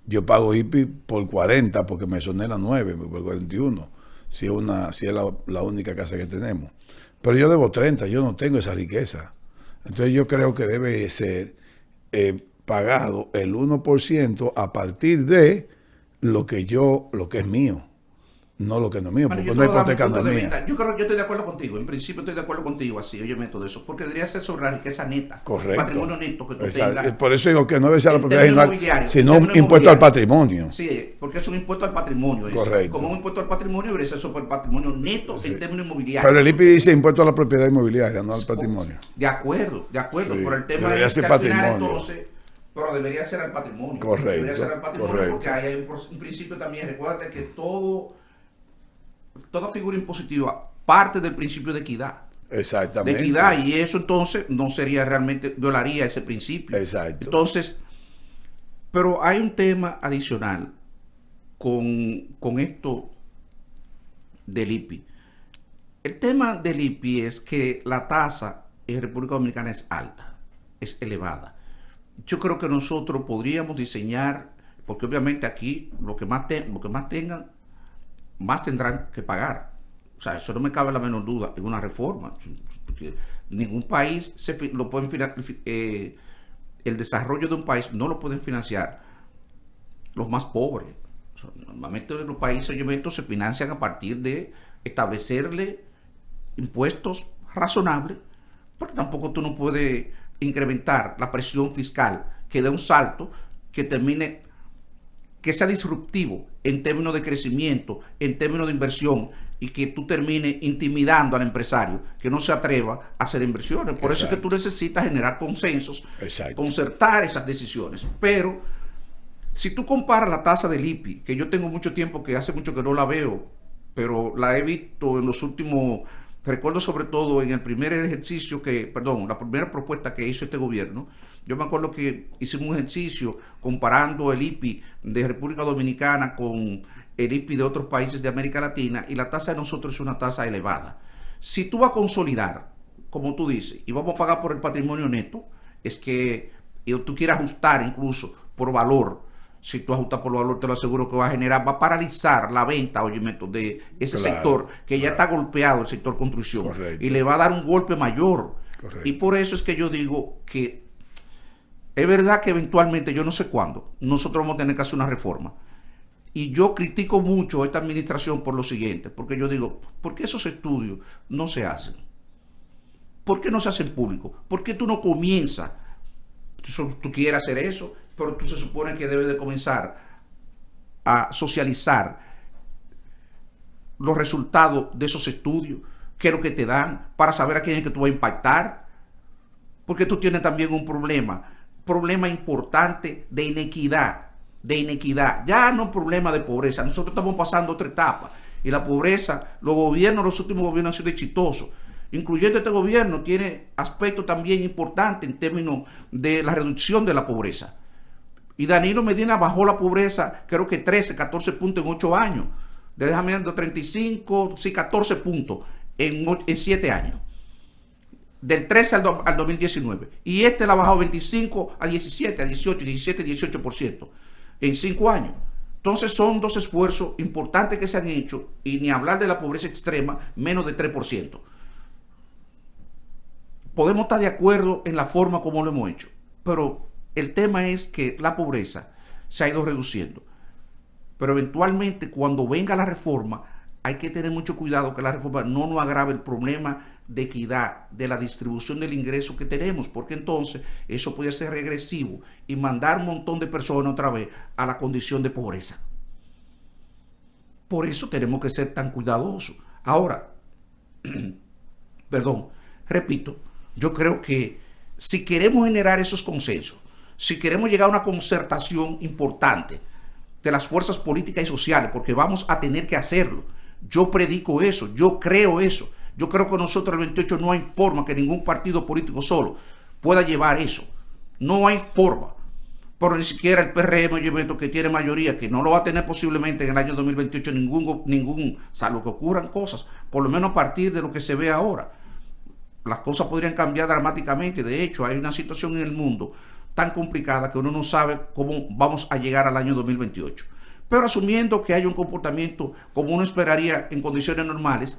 S1: yo pago IPI por 40 porque me exonera 9, por 41, si es la única casa que tenemos. Pero yo debo 30, yo no tengo esa riqueza. Entonces yo creo que debe ser pagado el 1% a partir de lo que es mío. No lo que no es mío, porque una hipoteca no es mía.
S2: Yo creo que yo estoy de acuerdo contigo. En principio estoy de acuerdo contigo así, oye, todo eso. Porque debería ser sobre la riqueza neta.
S1: Correcto.
S2: Patrimonio neto que tú tengas.
S1: Por eso digo que no debe ser la propiedad, sino un impuesto al patrimonio.
S2: Sí, porque es un impuesto al patrimonio. Eso.
S1: Correcto.
S2: Como un impuesto al patrimonio debería ser sobre el patrimonio neto en términos inmobiliarios.
S1: Pero el IPI dice impuesto a la propiedad inmobiliaria, no al patrimonio.
S2: De acuerdo. Sí, pero el tema
S1: debería
S2: es
S1: ser
S2: que
S1: patrimonio.
S2: al final entonces... Pero debería ser al patrimonio.
S1: Correcto.
S2: Debería ser al patrimonio
S1: correcto.
S2: Porque ahí hay un principio también. Recuerda que toda figura impositiva parte del principio de equidad.
S1: Exactamente.
S2: De equidad, y eso entonces no sería realmente, violaría ese principio.
S1: Exacto.
S2: Entonces, pero hay un tema adicional con esto del IPI. El tema del IPI es que la tasa en República Dominicana es alta, es elevada. Yo creo que nosotros podríamos diseñar, porque obviamente aquí lo que más tengan, más tendrán que pagar. O sea, eso no me cabe la menor duda en una reforma. Porque ningún país lo pueden el desarrollo de un país no lo pueden financiar los más pobres. O sea, normalmente los países se financian a partir de establecerle impuestos razonables, porque tampoco tú no puedes incrementar la presión fiscal que dé un salto que sea disruptivo en términos de crecimiento, en términos de inversión, y que tú termines intimidando al empresario que no se atreva a hacer inversiones. Por eso es que tú necesitas generar consensos, concertar esas decisiones. Pero si tú comparas la tasa del IPI, que yo tengo mucho tiempo, que hace mucho que no la veo, pero la he visto en los últimos, recuerdo sobre todo en el primer ejercicio la primera propuesta que hizo este gobierno. Yo me acuerdo que hicimos un ejercicio comparando el IPI de República Dominicana con el IPI de otros países de América Latina, y la tasa de nosotros es una tasa elevada. Si tú vas a consolidar, como tú dices, y vamos a pagar por el patrimonio neto, es que tú quieres ajustar incluso por valor. Si tú ajustas por valor, te lo aseguro que va a paralizar la venta, de ese sector que ya está golpeado, el sector construcción.
S1: Correcto.
S2: Y le va a dar un golpe mayor.
S1: Correcto.
S2: Y por eso es que yo digo que es verdad que eventualmente, yo no sé cuándo, nosotros vamos a tener que hacer una reforma. Y yo critico mucho a esta administración por lo siguiente, porque yo digo, ¿por qué esos estudios no se hacen? ¿Por qué no se hacen públicos? ¿Por qué tú no comienzas? Tú quieres hacer eso, pero tú se supone que debes de comenzar a socializar los resultados de esos estudios, qué es lo que te dan, para saber a quién es que tú vas a impactar. Porque tú tienes también un problema importante de inequidad. Ya no un problema de pobreza. Nosotros estamos pasando otra etapa, y la pobreza, los últimos gobiernos han sido exitosos, incluyendo este gobierno. Tiene aspectos también importantes en términos de la reducción de la pobreza. Y Danilo Medina bajó la pobreza, creo que 13, 14 puntos en 8 años. Déjame dando 35, sí, 14 puntos en 7 años. Del 13 al 2019. Y este la ha bajado 25 a 17, a 18, 17, 18% en 5 años. Entonces son dos esfuerzos importantes que se han hecho, y ni hablar de la pobreza extrema, menos de 3%. Podemos estar de acuerdo en la forma como lo hemos hecho, pero el tema es que la pobreza se ha ido reduciendo. Pero eventualmente, cuando venga la reforma, hay que tener mucho cuidado que la reforma no nos agrave el problema de equidad, de la distribución del ingreso que tenemos, porque entonces eso puede ser regresivo y mandar un montón de personas otra vez a la condición de pobreza. Por eso tenemos que ser tan cuidadosos. Ahora, repito, yo creo que si queremos generar esos consensos, si queremos llegar a una concertación importante de las fuerzas políticas y sociales, porque vamos a tener que hacerlo. Yo predico eso, yo creo eso. Yo creo que nosotros el 28 no hay forma que ningún partido político solo pueda llevar eso. No hay forma. pero ni siquiera el PRM, yo meto que tiene mayoría, que no lo va a tener posiblemente en el año 2028 salvo que ocurran cosas, por lo menos a partir de lo que se ve ahora. Las cosas podrían cambiar dramáticamente. De hecho, hay una situación en el mundo tan complicada que uno no sabe cómo vamos a llegar al año 2028. Pero asumiendo que hay un comportamiento como uno esperaría en condiciones normales,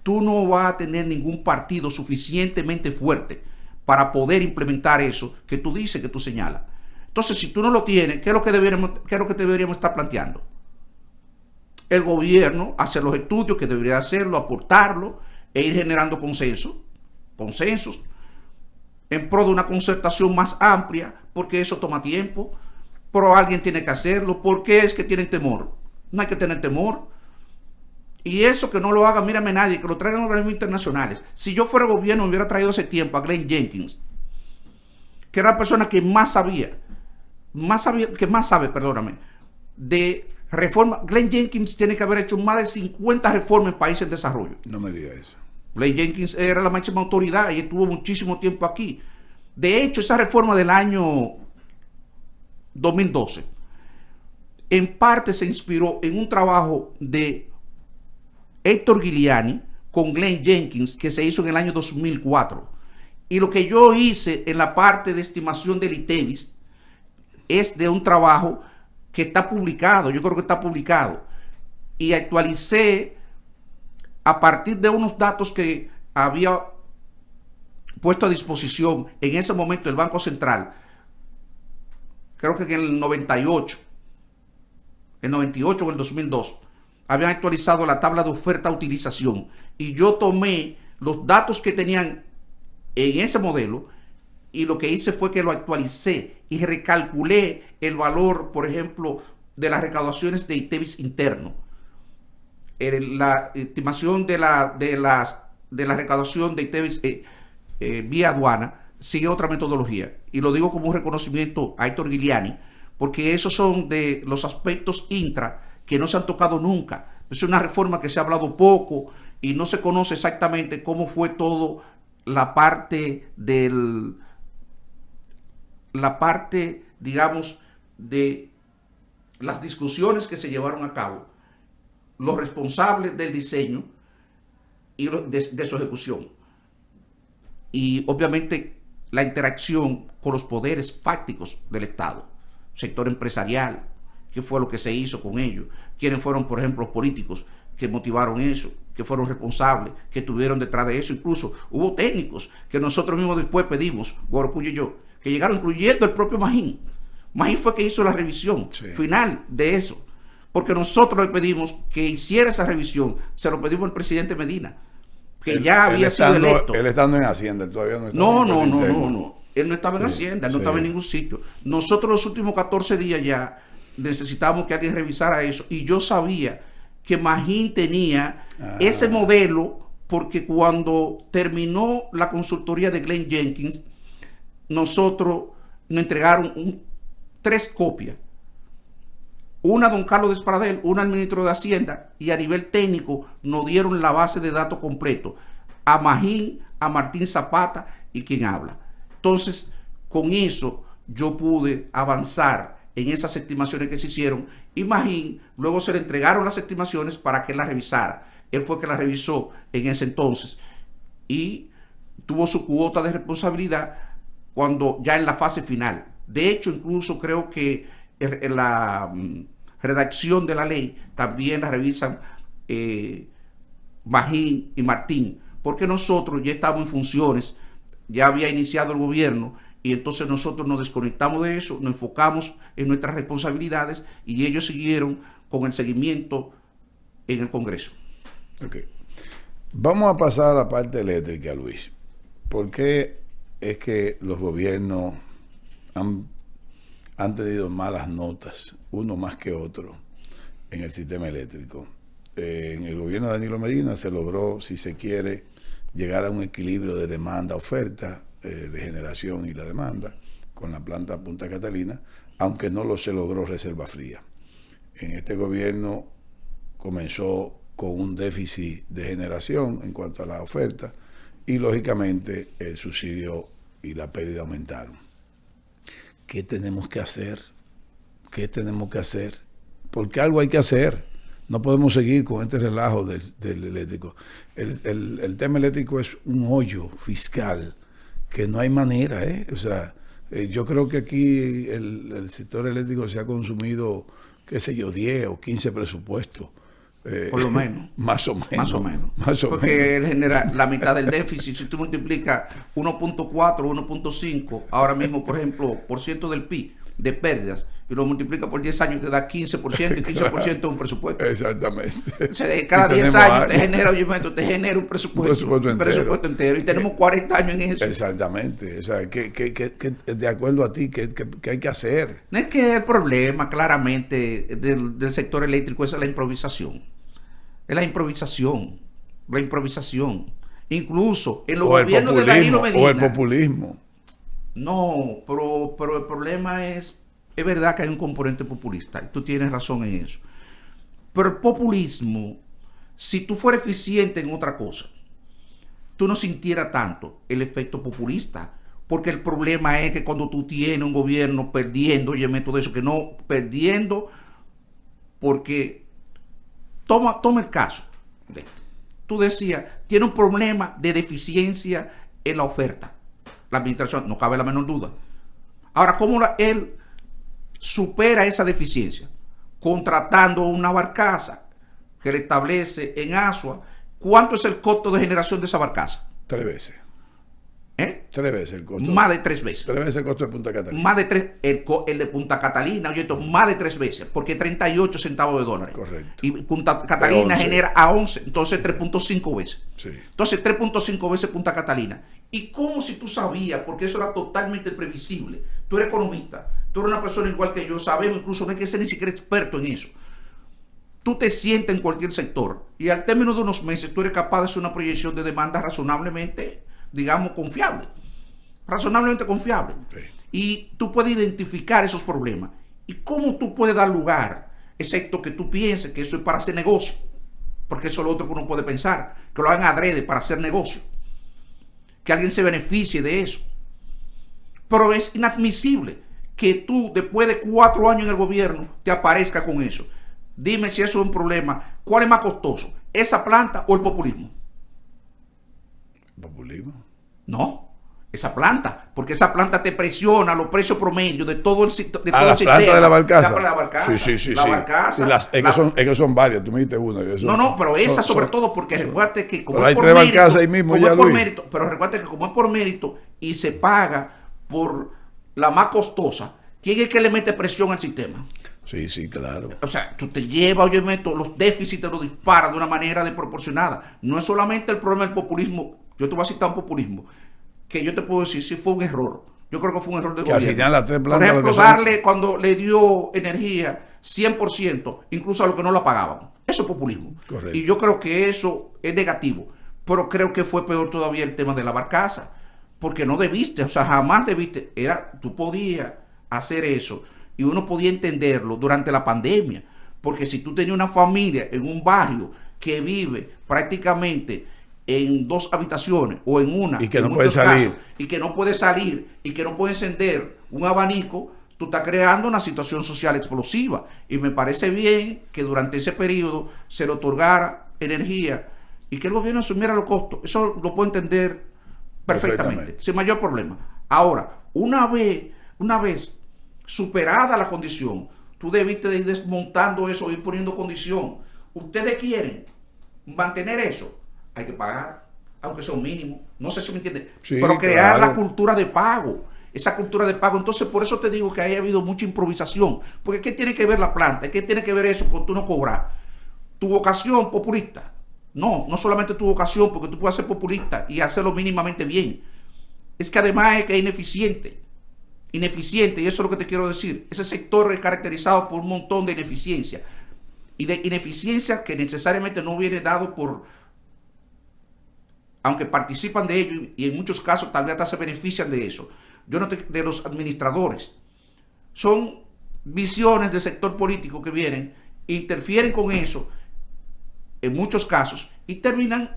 S2: tú no vas a tener ningún partido suficientemente fuerte para poder implementar eso que tú dices, que tú señalas. Entonces, si tú no lo tienes, ¿qué es lo que deberíamos estar planteando? El gobierno hacer los estudios que debería hacerlo, aportarlo e ir generando consensos en pro de una concertación más amplia, porque eso toma tiempo, pero alguien tiene que hacerlo. ¿Por qué es que tienen temor? No hay que tener temor. Y eso que no lo haga, mírame nadie, que lo traigan organismos internacionales. Si yo fuera gobierno, me hubiera traído hace tiempo a Glenn Jenkins, que era la persona que más sabe, de reforma. Glenn Jenkins tiene que haber hecho más de 50 reformas en países en desarrollo.
S1: No me diga eso.
S2: Glenn Jenkins era la máxima autoridad y estuvo muchísimo tiempo aquí. De hecho, esa reforma del año 2012 en parte se inspiró en un trabajo de Héctor Giuliani con Glenn Jenkins que se hizo en el año 2004. Y lo que yo hice en la parte de estimación del ITEVIS es de un trabajo que está publicado, yo creo que está publicado, y actualicé a partir de unos datos que había puesto a disposición en ese momento el Banco Central, creo que en el 98 o en el 2002, habían actualizado la tabla de oferta-utilización, y yo tomé los datos que tenían en ese modelo y lo que hice fue que lo actualicé y recalculé el valor, por ejemplo, de las recaudaciones de ITEVIS interno. La estimación de la recaudación de ITEVIS vía aduana sigue otra metodología, y lo digo como un reconocimiento a Héctor Giuliani, porque esos son de los aspectos intra que no se han tocado nunca. Es una reforma que se ha hablado poco y no se conoce exactamente cómo fue todo la parte digamos, de las discusiones que se llevaron a cabo, los responsables del diseño y de su ejecución. Y obviamente la interacción con los poderes fácticos del Estado, sector empresarial, qué fue lo que se hizo con ellos, quiénes fueron, por ejemplo, los políticos que motivaron eso, que fueron responsables, que estuvieron detrás de eso. Incluso hubo técnicos que nosotros mismos después pedimos, Guaracuyo y yo, que llegaron, incluyendo el propio Magín. Magín fue que hizo la revisión final de eso, porque nosotros le pedimos que hiciera esa revisión, se lo pedimos al presidente Medina, que ya había sido electo.
S1: Él estando en Hacienda, él todavía no
S2: estaba. No. Él no estaba en Hacienda, él no estaba en ningún sitio. Nosotros los últimos 14 días ya necesitábamos que alguien revisara eso, y yo sabía que Magín tenía ese modelo, porque cuando terminó la consultoría de Glenn Jenkins, nosotros nos entregaron 3 copias. Una a don Carlos Despradel, una al ministro de Hacienda, y a nivel técnico nos dieron la base de datos completo a Magín, a Martín Zapata y quien habla. Entonces, con eso yo pude avanzar en esas estimaciones que se hicieron, y Magín luego se le entregaron las estimaciones para que él las revisara. Él fue que las revisó en ese entonces y tuvo su cuota de responsabilidad cuando ya en la fase final. De hecho, incluso creo que la redacción de la ley también la revisan Magín y Martín, porque nosotros ya estábamos en funciones, ya había iniciado el gobierno, y entonces nosotros nos desconectamos de eso, nos enfocamos en nuestras responsabilidades, y ellos siguieron con el seguimiento en el Congreso.
S1: Okay. Vamos a pasar a la parte eléctrica, Luis. ¿Por qué es que los gobiernos han tenido malas notas, uno más que otro, en el sistema eléctrico? En el gobierno de Danilo Medina se logró, si se quiere, llegar a un equilibrio de demanda-oferta, de generación y la demanda, con la planta Punta Catalina, aunque no se logró reserva fría. En este gobierno comenzó con un déficit de generación en cuanto a la oferta, y lógicamente el subsidio y la pérdida aumentaron. ¿qué tenemos que hacer? ¿Qué tenemos que hacer? Porque algo hay que hacer. No podemos seguir con este relajo del eléctrico. El tema eléctrico es un hoyo fiscal que no hay manera, ¿eh? O sea, yo creo que aquí el sector eléctrico se ha consumido, qué sé yo, 10 o 15 presupuestos.
S2: Por lo menos.
S1: Más o menos.
S2: Más o menos.
S1: Más o
S2: Porque
S1: menos.
S2: él genera la mitad del déficit. Si tú multiplicas 1.4, 1.5, ahora mismo, por ejemplo, por ciento del PIB de pérdidas, y lo multiplica por 10 años, te da 15%, y 15% es un presupuesto.
S1: Exactamente.
S2: O sea, cada 10 años te genera, te genera un presupuesto entero. Y tenemos 40 años en eso.
S1: Exactamente. O sea, que de acuerdo a ti, ¿qué hay que hacer?
S2: No es que el problema, claramente, del sector eléctrico es la improvisación. Es la improvisación. La improvisación. Incluso en los gobiernos de Danilo Medina.
S1: O el populismo.
S2: No, pero el problema es verdad que hay un componente populista, y tú tienes razón en eso. Pero el populismo, si tú fueras eficiente en otra cosa, tú no sintieras tanto el efecto populista, porque el problema es que cuando tú tienes un gobierno perdiendo, óyeme todo eso, que no perdiendo, porque toma el caso. Tú decías, tiene un problema de deficiencia en la oferta. La administración, no cabe la menor duda. Ahora, ¿cómo él supera esa deficiencia? Contratando una barcaza que le establece en Asua. ¿Cuánto es el costo de generación de esa barcaza?
S1: 3 veces.
S2: 3
S1: veces el costo.
S2: Más de 3 veces.
S1: 3 veces el costo de Punta Catalina.
S2: Más de 3, el de Punta Catalina, oye, esto, más de 3 veces, porque 38 centavos de dólares.
S1: Correcto.
S2: Y Punta Catalina genera a 11, entonces 3.5 veces.
S1: Sí.
S2: Entonces 3.5 veces Punta Catalina. Y como si tú sabías, porque eso era totalmente previsible. Tú eres economista, tú eres una persona igual que yo, sabemos, incluso no hay que ser ni siquiera experto en eso. Tú te sientes en cualquier sector y al término de unos meses tú eres capaz de hacer una proyección de demanda razonablemente, digamos, confiable. Razonablemente confiable.
S1: Sí.
S2: Y tú puedes identificar esos problemas. ¿Y cómo tú puedes dar lugar, excepto que tú pienses que eso es para hacer negocio? Porque eso es lo otro que uno puede pensar, que lo hagan adrede para hacer negocio. Que alguien se beneficie de eso. Pero es inadmisible que tú, después de 4 años en el gobierno, te aparezca con eso. Dime si eso es un problema. ¿Cuál es más costoso? ¿Esa planta o el populismo?
S1: ¿Populismo?
S2: No, esa planta, porque esa planta te presiona los precios promedios de todo el sistema.
S1: La planta de la barcaza.
S2: La barcaza.
S1: Sí.
S2: La barcaza.
S1: Es que son varias, tú me dijiste una.
S2: No, pero esa sobre todo, porque recuerda que como
S1: hay
S2: es por
S1: 3
S2: mérito,
S1: barcazas ahí mismo ya, Luis.
S2: Mérito, pero recuerda que como es por mérito y se paga por la más costosa, ¿quién es que le mete presión al sistema?
S1: Sí, claro.
S2: O sea, tú te llevas, oye, los déficits te los disparas de una manera desproporcionada. No es solamente el problema del populismo. Yo te voy a citar un populismo que yo te puedo decir si fue un error. Yo creo que fue un error de
S1: que
S2: gobierno.
S1: Al final las 3 plantas,
S2: por ejemplo, darle cuando le dio energía 100%, incluso a los que no la pagaban. Eso es populismo.
S1: Correcto.
S2: Y yo creo que eso es negativo. Pero creo que fue peor todavía el tema de la barcaza. Porque no debiste, o sea, jamás debiste. Tú podías hacer eso y uno podía entenderlo durante la pandemia. Porque si tú tenías una familia en un barrio que vive prácticamente en 2 habitaciones o en una,
S1: y que no puede salir,
S2: y que no puede salir y que no puede encender un abanico, tú estás creando una situación social explosiva. Y me parece bien que durante ese periodo se le otorgara energía y que el gobierno asumiera los costos. Eso lo puedo entender perfectamente, sin mayor problema. Ahora, una vez superada la condición, tú debiste de ir desmontando eso, ir poniendo condición. Ustedes quieren mantener eso, hay que pagar, aunque sea un mínimo. No sé si me entiendes.
S1: Sí,
S2: pero crear
S1: claro.
S2: la cultura de pago. Esa cultura de pago. Entonces, por eso te digo que haya habido mucha improvisación. Porque ¿qué tiene que ver la planta? ¿Qué tiene que ver eso con tú no cobrar? Tu vocación populista. No solamente tu vocación, porque tú puedes ser populista y hacerlo mínimamente bien. Es que además es que es ineficiente. Ineficiente, y eso es lo que te quiero decir. Ese sector es caracterizado por un montón de ineficiencia. Y de ineficiencia que necesariamente no viene dado por, aunque participan de ello y en muchos casos tal vez hasta se benefician de eso. De los administradores. Son visiones del sector político que vienen, interfieren con eso en muchos casos y terminan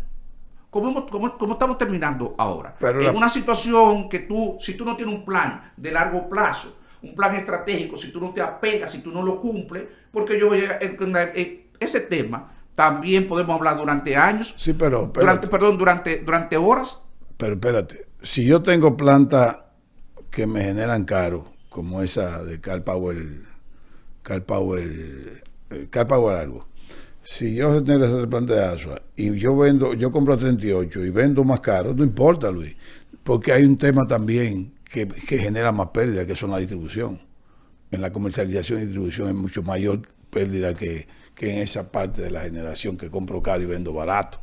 S2: como estamos terminando ahora. En una situación que si tú no tienes un plan de largo plazo, un plan estratégico, si tú no te apegas, si tú no lo cumples, porque yo ese tema también podemos hablar durante años,
S1: Sí, pero
S2: durante horas.
S1: Pero espérate, si yo tengo plantas que me generan caro, como esa de Cal Power algo, si yo tengo esa planta de Asua y yo compro a 38 y vendo más caro, no importa, Luis, porque hay un tema también que genera más pérdida, que son la distribución. En la comercialización y distribución es mucho mayor pérdida que en esa parte de la generación que compro caro y vendo barato.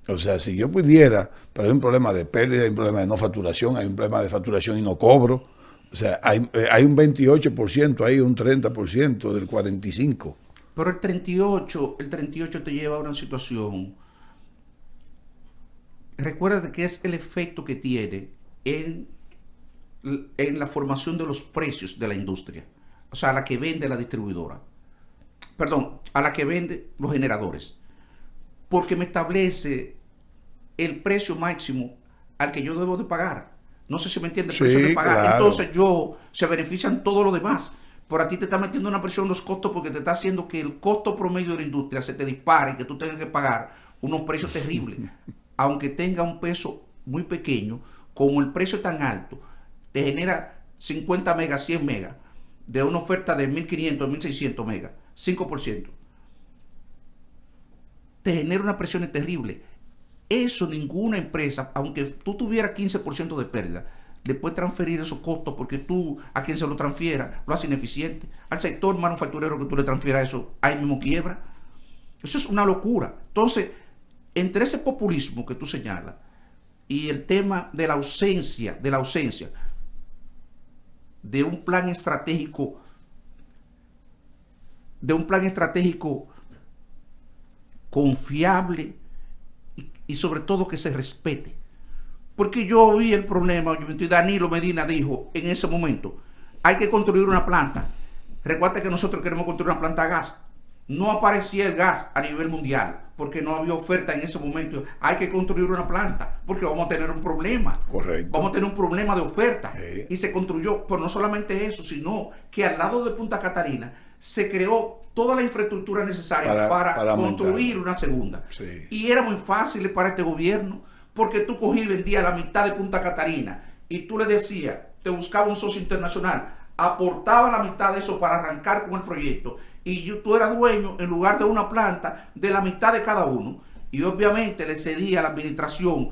S1: O sea, si yo pudiera, pero hay un problema de pérdida, hay un problema de no facturación, hay un problema de facturación y no cobro. O sea, hay un 28%, hay un 30% del 45%.
S2: Pero el 38 te lleva a una situación. Recuerda que es el efecto que tiene en la formación de los precios de la industria. O sea, a la que vende la distribuidora. Perdón, a la que vende los generadores. Porque me establece el precio máximo al que yo debo de pagar. No sé si me entiende, el precio de pagar.
S1: Claro.
S2: Entonces se benefician todos los demás. Por a ti te está metiendo una presión en los costos porque te está haciendo que el costo promedio de la industria se te dispare y que tú tengas que pagar unos precios terribles. Aunque tenga un peso muy pequeño, como el precio es tan alto, te genera 50 megas, 100 megas, de una oferta de 1500, 1600 megas, 5%. Te genera una presión terrible. Eso ninguna empresa, aunque tú tuvieras 15% de pérdida, le puede transferir esos costos porque tú, a quien se lo transfiera, lo hace ineficiente. Al sector manufacturero que tú le transfieras eso, ahí mismo quiebra. Eso es una locura. Entonces, entre ese populismo que tú señalas y el tema de la ausencia de un plan estratégico, confiable y sobre todo que se respete. Porque yo vi el problema, y Danilo Medina dijo en ese momento, hay que construir una planta. Recuerda que nosotros queremos construir una planta de gas. No aparecía el gas a nivel mundial, porque no había oferta en ese momento. Hay que construir una planta, porque vamos a tener un problema.
S1: Correcto.
S2: Vamos a tener un problema de oferta.
S1: Sí.
S2: Y se construyó, pero no solamente eso, sino que al lado de Punta Catalina se creó toda la infraestructura necesaria para construir una segunda.
S1: Sí.
S2: Y era muy fácil para este gobierno, porque tú cogías y vendías la mitad de Punta Catalina y tú le decías, te buscaba un socio internacional, aportaba la mitad de eso para arrancar con el proyecto y tú eras dueño, en lugar de una planta, de la mitad de cada uno, y obviamente le cedía la administración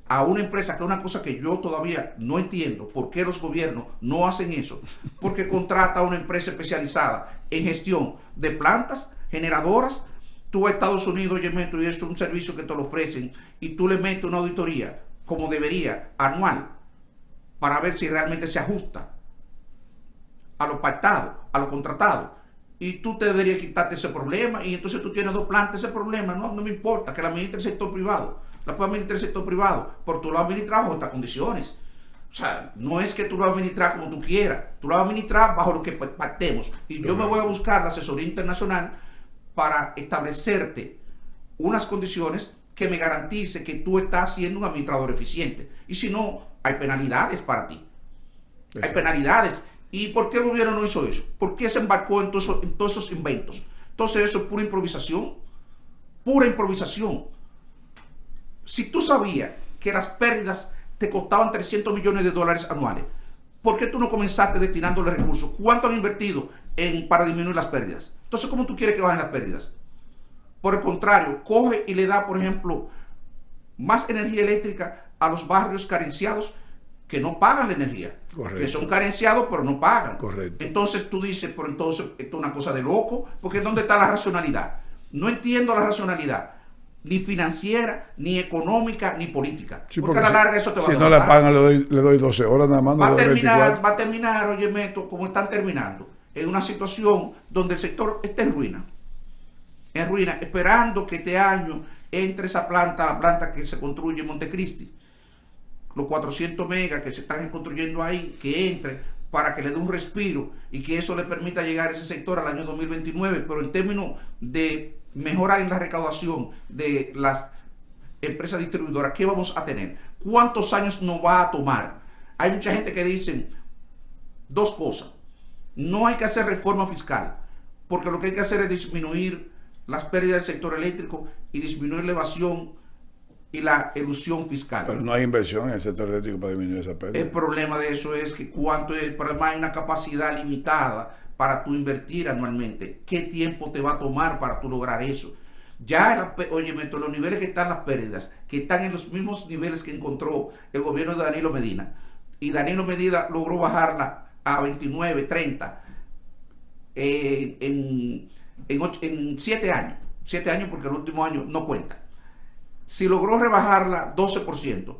S2: a una empresa, que es una cosa que yo todavía no entiendo por qué los gobiernos no hacen eso, porque contrata a una empresa especializada en gestión de plantas generadoras. Tú a Estados Unidos, y es un servicio que te lo ofrecen, y tú le metes una auditoría, como debería, anual, para ver si realmente se ajusta a lo pactado, a lo contratado. Y tú te deberías quitarte ese problema, y entonces tú tienes dos plantas, ese problema, no me importa, que la administre el sector privado, la puede administrar el sector privado, porque tú lo administras bajo estas condiciones. O sea, no es que tú lo administras como tú quieras, tú lo administras bajo lo que pactemos. Y yo me voy a buscar la asesoría internacional para establecerte unas condiciones que me garantice que tú estás siendo un administrador eficiente. Y si no, hay penalidades para ti. Exacto. Hay penalidades. ¿Y por qué el gobierno no hizo eso? ¿Por qué se embarcó en todos esos inventos? Entonces eso es pura improvisación. Pura improvisación. Si tú sabías que las pérdidas te costaban $300 millones anuales, ¿por qué tú no comenzaste destinándole recursos? ¿Cuánto han invertido para disminuir las pérdidas? Entonces, ¿cómo tú quieres que bajen las pérdidas? Por el contrario, coge y le da, por ejemplo, más energía eléctrica a los barrios carenciados que no pagan la energía. Correcto. Que son carenciados, pero no pagan.
S1: Correcto.
S2: Entonces tú dices, pero entonces esto es una cosa de loco, porque ¿dónde está la racionalidad? No entiendo la racionalidad, ni financiera, ni económica, ni política.
S1: Sí,
S2: porque a la larga eso te va a
S1: Si no le pagan, le doy 12 horas nada más.
S2: Va a terminar, oye, Meto, como están terminando, en una situación donde el sector está en ruina, esperando que este año entre esa planta, la planta que se construye en Montecristi, los 400 megas que se están construyendo ahí, que entre para que le dé un respiro y que eso le permita llegar a ese sector al año 2029, pero en términos de mejorar en la recaudación de las empresas distribuidoras, ¿qué vamos a tener? ¿Cuántos años nos va a tomar? Hay mucha gente que dice, Dos cosas. No hay que hacer reforma fiscal, porque lo que hay que hacer es disminuir las pérdidas del sector eléctrico y disminuir la evasión y la elusión fiscal.
S1: Pero no hay inversión en el sector eléctrico para disminuir esa pérdida.
S2: El problema de eso es que además hay una capacidad limitada para tú invertir anualmente. ¿Qué tiempo te va a tomar para tú lograr eso? Ya, los niveles que están las pérdidas, que están en los mismos niveles que encontró el gobierno de Danilo Medina, y Danilo Medina logró bajarla a 29, 30 en 7 años. 7 años porque el último año no cuenta. Si logró rebajarla 12%,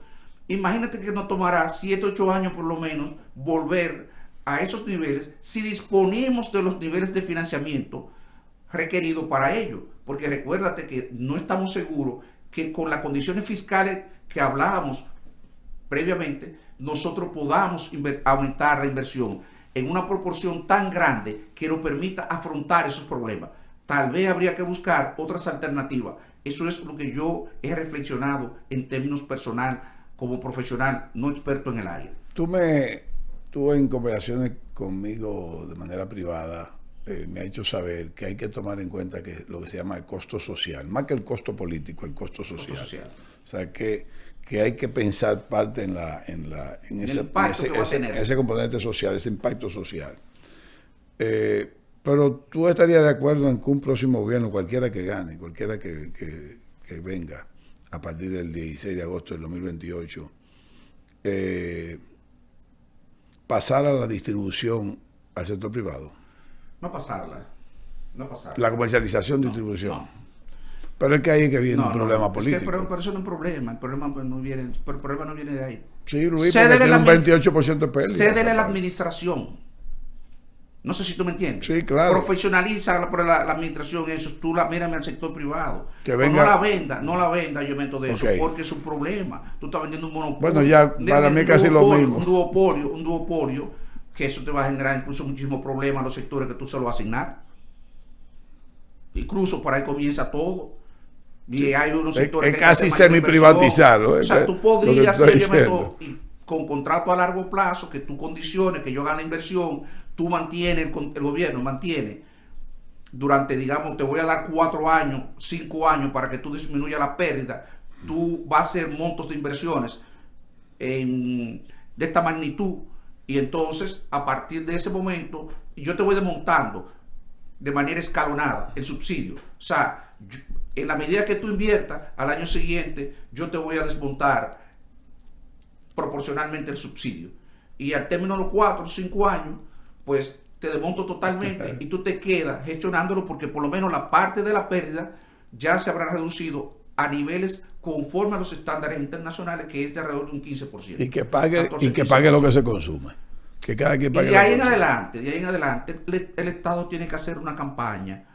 S2: imagínate que nos tomará 7, 8 años por lo menos volver a esos niveles si disponemos de los niveles de financiamiento requeridos para ello. Porque recuérdate que no estamos seguros que con las condiciones fiscales que hablábamos previamente, nosotros podamos aumentar la inversión en una proporción tan grande que nos permita afrontar esos problemas. Tal vez habría que buscar otras alternativas. Eso es lo que yo he reflexionado en términos personal, como profesional, no experto en el área.
S1: Tú en conversaciones conmigo de manera privada, me ha hecho saber que hay que tomar en cuenta que lo que se llama el costo social, más que el costo político, el costo social. O sea, que hay que pensar parte en ese componente social, ese impacto social. Pero tú estarías de acuerdo en que un próximo gobierno, cualquiera que gane, cualquiera que venga a partir del 16 de agosto del 2028, pasar a la distribución al sector privado.
S2: No pasarla.
S1: La comercialización de distribución. No. Pero es que ahí es que viene un problema político.
S2: Es que, pero eso no es un problema. El problema no viene de ahí.
S1: Sí, Luis, porque tiene un 28% de pérdida.
S2: Cédele a la administración. No sé si tú me entiendes.
S1: Sí, claro.
S2: Profesionaliza la administración, eso. Tú mírame al sector privado.
S1: Que venga.
S2: No la venda, yo meto de eso, porque es un problema. Tú estás vendiendo un monopolio.
S1: Bueno, ya para mí casi lo mismo.
S2: Un duopolio, que eso te va a generar incluso muchísimos problemas a los sectores que tú se lo vas a asignar. Incluso por ahí comienza todo. Y hay unos sectores
S1: que casi semi-privatizarlo.
S2: O sea, tú podrías hacer con contrato a largo plazo, que tú condiciones, que yo gane inversión, tú mantienes, el gobierno mantiene durante, digamos, te voy a dar 4 años, 5 años para que tú disminuyas la pérdida. Tú vas a hacer montos de inversiones de esta magnitud, y entonces a partir de ese momento yo te voy desmontando de manera escalonada el subsidio. O sea, en la medida que tú inviertas, al año siguiente yo te voy a desmontar proporcionalmente el subsidio, y al término de los 4 o 5 años pues te desmonto totalmente y tú te quedas gestionándolo, porque por lo menos la parte de la pérdida ya se habrá reducido a niveles conforme a los estándares internacionales, que es de alrededor de un 15%.
S1: Y que pague lo que se consume. Que cada quien pague.
S2: Y de ahí en adelante, el Estado tiene que hacer una campaña.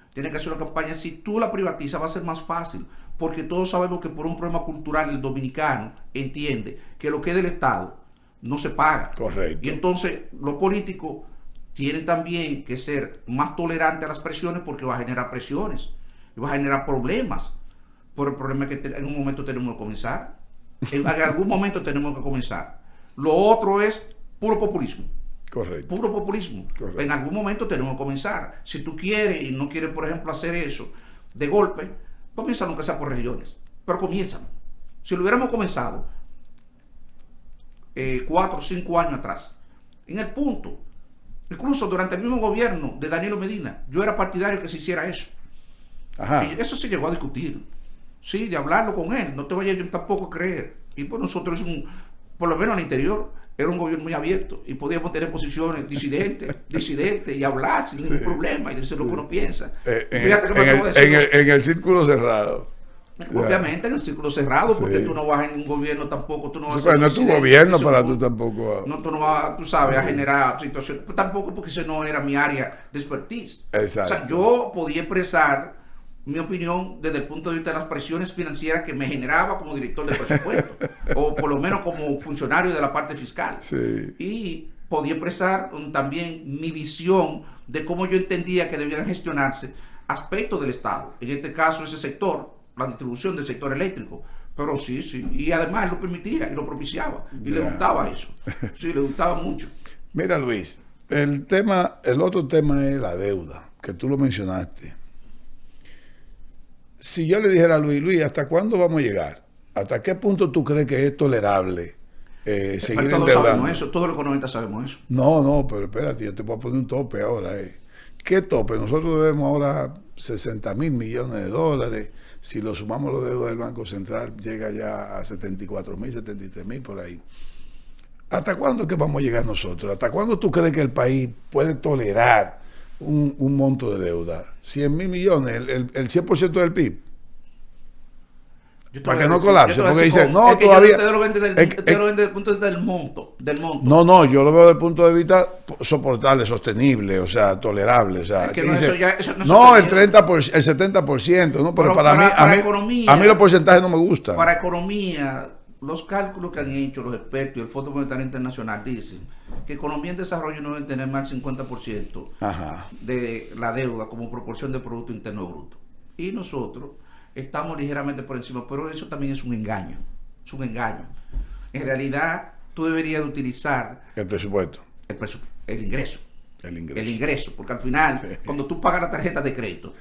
S2: Si tú la privatizas va a ser más fácil, porque todos sabemos que por un problema cultural el dominicano entiende que lo que es del Estado no se paga.
S1: Correcto.
S2: Y entonces los políticos tienen también que ser más tolerantes a las presiones, porque va a generar presiones y va a generar problemas. Pero el problema es que en un momento tenemos que comenzar. En algún momento tenemos que comenzar. Lo otro es puro populismo.
S1: Correcto.
S2: Puro populismo.
S1: Correcto.
S2: En algún momento tenemos que comenzar. Si tú quieres y no quieres, por ejemplo, hacer eso de golpe, comienza aunque sea por regiones. Pero comienza. Si lo hubiéramos comenzado 4 o 5 años atrás, en el punto, incluso durante el mismo gobierno de Danilo Medina, yo era partidario que se hiciera eso.
S1: Ajá.
S2: Y eso se llegó a discutir. Sí, de hablarlo con él. No te vayas yo tampoco a creer. Y pues nosotros, por lo menos al interior, era un gobierno muy abierto y podíamos tener posiciones disidentes y hablar sin ningún problema y decir lo que uno piensa.
S1: En el círculo cerrado.
S2: Obviamente en el círculo cerrado, porque tú no vas en un gobierno tampoco, tú no vas
S1: no es tu gobierno para tú tampoco.
S2: No, tú no vas, tú sabes, a generar situaciones, tampoco porque eso no era mi área de expertise.
S1: Exacto.
S2: O sea, yo podía expresar mi opinión desde el punto de vista de las presiones financieras que me generaba como director de presupuesto, o por lo menos como funcionario de la parte fiscal.
S1: Sí.
S2: Y podía expresar también mi visión de cómo yo entendía que debían gestionarse aspectos del Estado, en este caso ese sector, la distribución del sector eléctrico. Pero sí, y además él lo permitía y lo propiciaba, y le gustaba eso. Sí, le gustaba mucho.
S1: Mira, Luis, El otro tema es la deuda, que tú lo mencionaste. Si yo le dijera a Luis, ¿hasta cuándo vamos a llegar? ¿Hasta qué punto tú crees que es tolerable seguir
S2: Todos
S1: endeudando?
S2: sabemos eso, todos los economistas sabemos eso.
S1: No, pero espérate, yo te voy a poner un tope ahora. ¿Qué tope? Nosotros debemos ahora 60.000 millones de dólares. Si lo sumamos los deudas del Banco Central, llega ya a 74.000, 73.000 por ahí. ¿Hasta cuándo es que vamos a llegar nosotros? ¿Hasta cuándo tú crees que el país puede tolerar un monto de deuda? 100.000 millones, el 100% del PIB. Para que no colapse, porque dicen, no, todavía.
S2: Te lo vende desde el punto de vista del monto.
S1: No, yo lo veo desde el punto de vista soportable, sostenible, o sea, tolerable. O sea,
S2: es que
S1: no,
S2: dice,
S1: eso no el 30%, el 70%, ¿no? Pero a mí los porcentajes no me gustan.
S2: Para economía, los cálculos que han hecho los expertos y el Fondo Monetario Internacional dicen que economía en desarrollo no deben tener más del 50% de la deuda como proporción del Producto Interno Bruto. Y nosotros estamos ligeramente por encima, pero eso también es un engaño. Es un engaño. En realidad, tú deberías de utilizar
S1: el presupuesto.
S2: El ingreso. El ingreso, porque al final, sí, cuando tú pagas la tarjeta de crédito,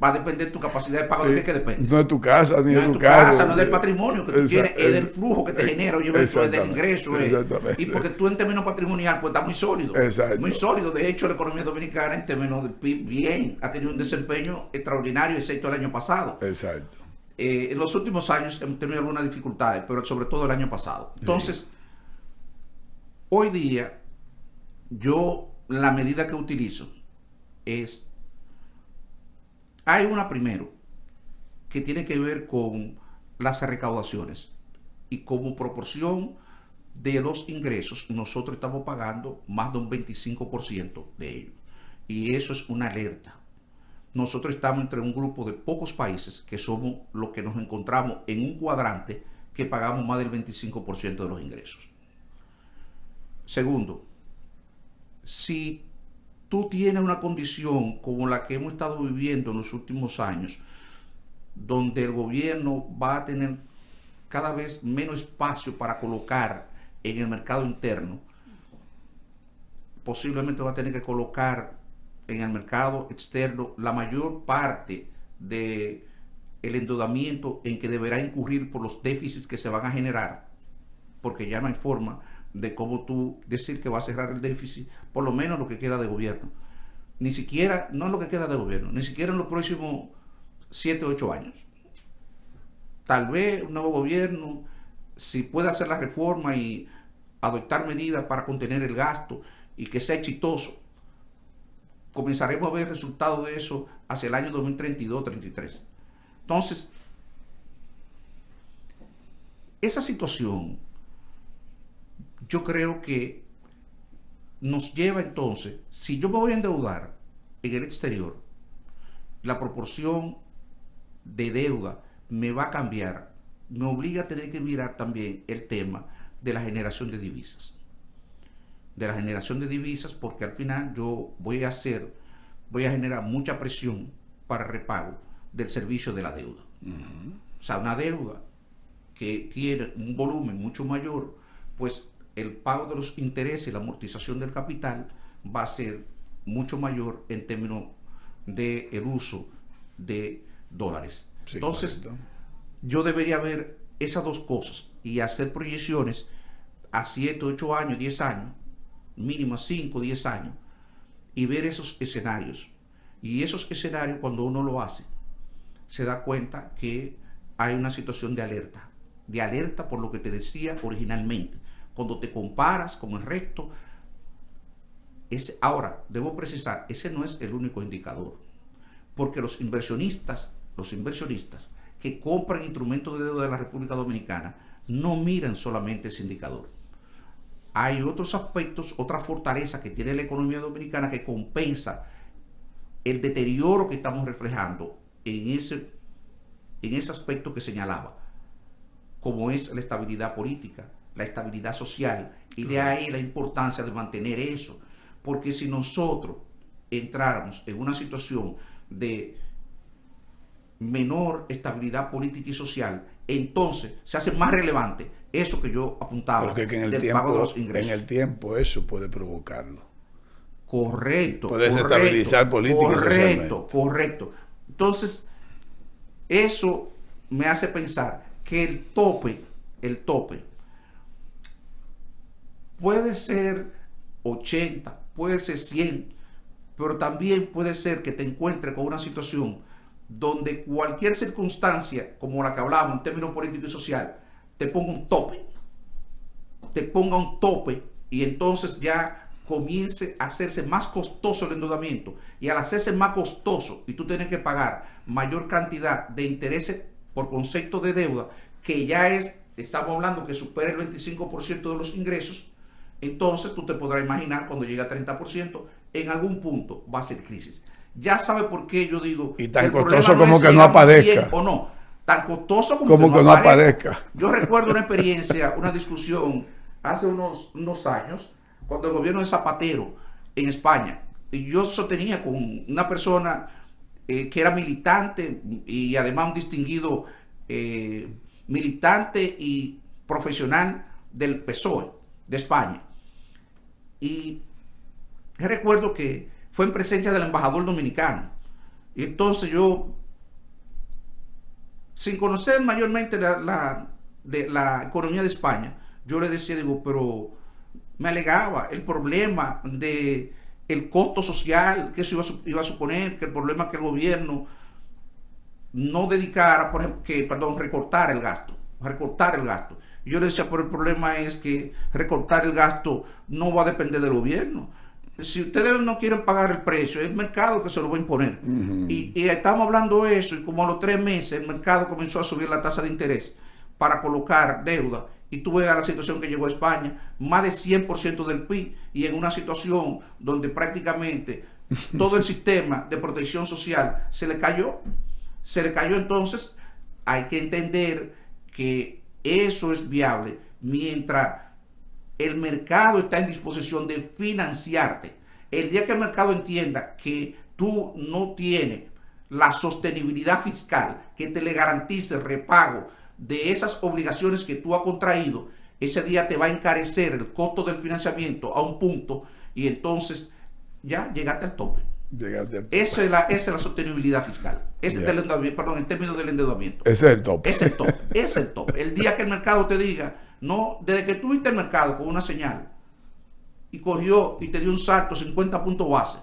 S2: va a depender de tu capacidad de pago.
S1: Sí.
S2: ¿De qué depende?
S1: No de tu casa, ni
S2: no
S1: de tu
S2: casa,
S1: carro.
S2: No del patrimonio que tú tienes, es del flujo que te genera, oye, es del ingreso. Y porque tú en términos patrimonial, pues está muy sólido.
S1: Exacto.
S2: Muy sólido. De hecho, la economía dominicana en términos de PIB, bien, ha tenido un desempeño extraordinario, excepto el año pasado.
S1: Exacto.
S2: En los últimos años hemos tenido algunas dificultades, pero sobre todo el año pasado. Entonces, hoy día, la medida que utilizo es, hay una primero que tiene que ver con las recaudaciones y como proporción de los ingresos nosotros estamos pagando más de un 25% de ellos, y eso es una alerta. Nosotros estamos entre un grupo de pocos países que somos los que nos encontramos en un cuadrante que pagamos más del 25% de los ingresos. Segundo, si tú tienes una condición como la que hemos estado viviendo en los últimos años, donde el gobierno va a tener cada vez menos espacio para colocar en el mercado interno, posiblemente va a tener que colocar en el mercado externo la mayor parte del endeudamiento en que deberá incurrir por los déficits que se van a generar, porque ya no hay forma de cómo tú decir que va a cerrar el déficit, por lo menos lo que queda de gobierno. Ni siquiera, no es lo que queda de gobierno, ni siquiera en los próximos 7 o 8 años. Tal vez un nuevo gobierno, si puede hacer la reforma y adoptar medidas para contener el gasto y que sea exitoso, comenzaremos a ver resultados de eso hacia el año 2032-33. Entonces, esa situación yo creo que nos lleva entonces, si yo me voy a endeudar en el exterior, la proporción de deuda me va a cambiar, me obliga a tener que mirar también el tema de la generación de divisas. De la generación de divisas, porque al final yo voy a generar mucha presión para repago del servicio de la deuda. O sea, una deuda que tiene un volumen mucho mayor, pues el pago de los intereses y la amortización del capital va a ser mucho mayor en términos del uso de dólares. Sí, entonces, correcto. Yo debería ver esas dos cosas y hacer proyecciones a 7, 8 años, 10 años, mínimo 5, 10 años, y ver esos escenarios. Y esos escenarios, cuando uno lo hace, se da cuenta que hay una situación de alerta por lo que te decía originalmente. Cuando te comparas con el resto, ahora, debo precisar, ese no es el único indicador, porque los inversionistas que compran instrumentos de deuda de la República Dominicana no miran solamente ese indicador. Hay otros aspectos, otra fortaleza que tiene la economía dominicana que compensa el deterioro que estamos reflejando en ese aspecto que señalaba, como es la estabilidad política, la estabilidad social, y de ahí la importancia de mantener eso, porque si nosotros entráramos en una situación de menor estabilidad política y social, entonces se hace más relevante eso que yo apuntaba,
S1: porque en el
S2: del
S1: tiempo,
S2: pago de los ingresos.
S1: En el tiempo eso puede provocarlo.
S2: Correcto.
S1: Puede desestabilizar política y
S2: Correcto, correcto. Entonces, eso me hace pensar que el tope puede ser 80, puede ser 100, pero también puede ser que te encuentres con una situación donde cualquier circunstancia, como la que hablamos en términos políticos y social, te ponga un tope, y entonces ya comience a hacerse más costoso el endeudamiento, y al hacerse más costoso y tú tienes que pagar mayor cantidad de intereses por concepto de deuda, que ya estamos hablando que supera el 25% de los ingresos, entonces tú te podrás imaginar cuando llegue a 30%, en algún punto va a ser crisis. Ya sabe por qué yo digo,
S1: y tan costoso como que no aparezca
S2: o no, tan costoso
S1: como que no aparezca.
S2: Yo recuerdo una experiencia, una discusión hace unos años, cuando el gobierno de Zapatero en España, y yo sostenía con una persona que era militante y además un distinguido militante y profesional del PSOE de España. Y recuerdo que fue en presencia del embajador dominicano. Y entonces yo, sin conocer mayormente de la economía de España, yo le decía, digo, pero me alegaba el problema de el costo social que eso iba a suponer, que el problema que el gobierno no dedicara, por ejemplo, recortar el gasto. Y yo le decía, pero el problema es que recortar el gasto no va a depender del gobierno. Si ustedes no quieren pagar el precio, es el mercado que se lo va a imponer. Y estamos hablando de eso, y como a los 3 meses el mercado comenzó a subir la tasa de interés para colocar deuda, y tú ves a la situación que llegó a España, más de 100% del PIB, y en una situación donde prácticamente todo el sistema de protección social se le cayó. Entonces hay que entender que eso es viable mientras el mercado está en disposición de financiarte. El día que el mercado entienda que tú no tienes la sostenibilidad fiscal que te le garantice el repago de esas obligaciones que tú has contraído, ese día te va a encarecer el costo del financiamiento a un punto, y entonces ya llegaste al tope. Esa es la sostenibilidad fiscal. En términos del endeudamiento.
S1: Ese es el tope.
S2: Es el tope. El día que el mercado te diga, no, desde que tú viste el mercado con una señal y cogió y te dio un salto 50 puntos base,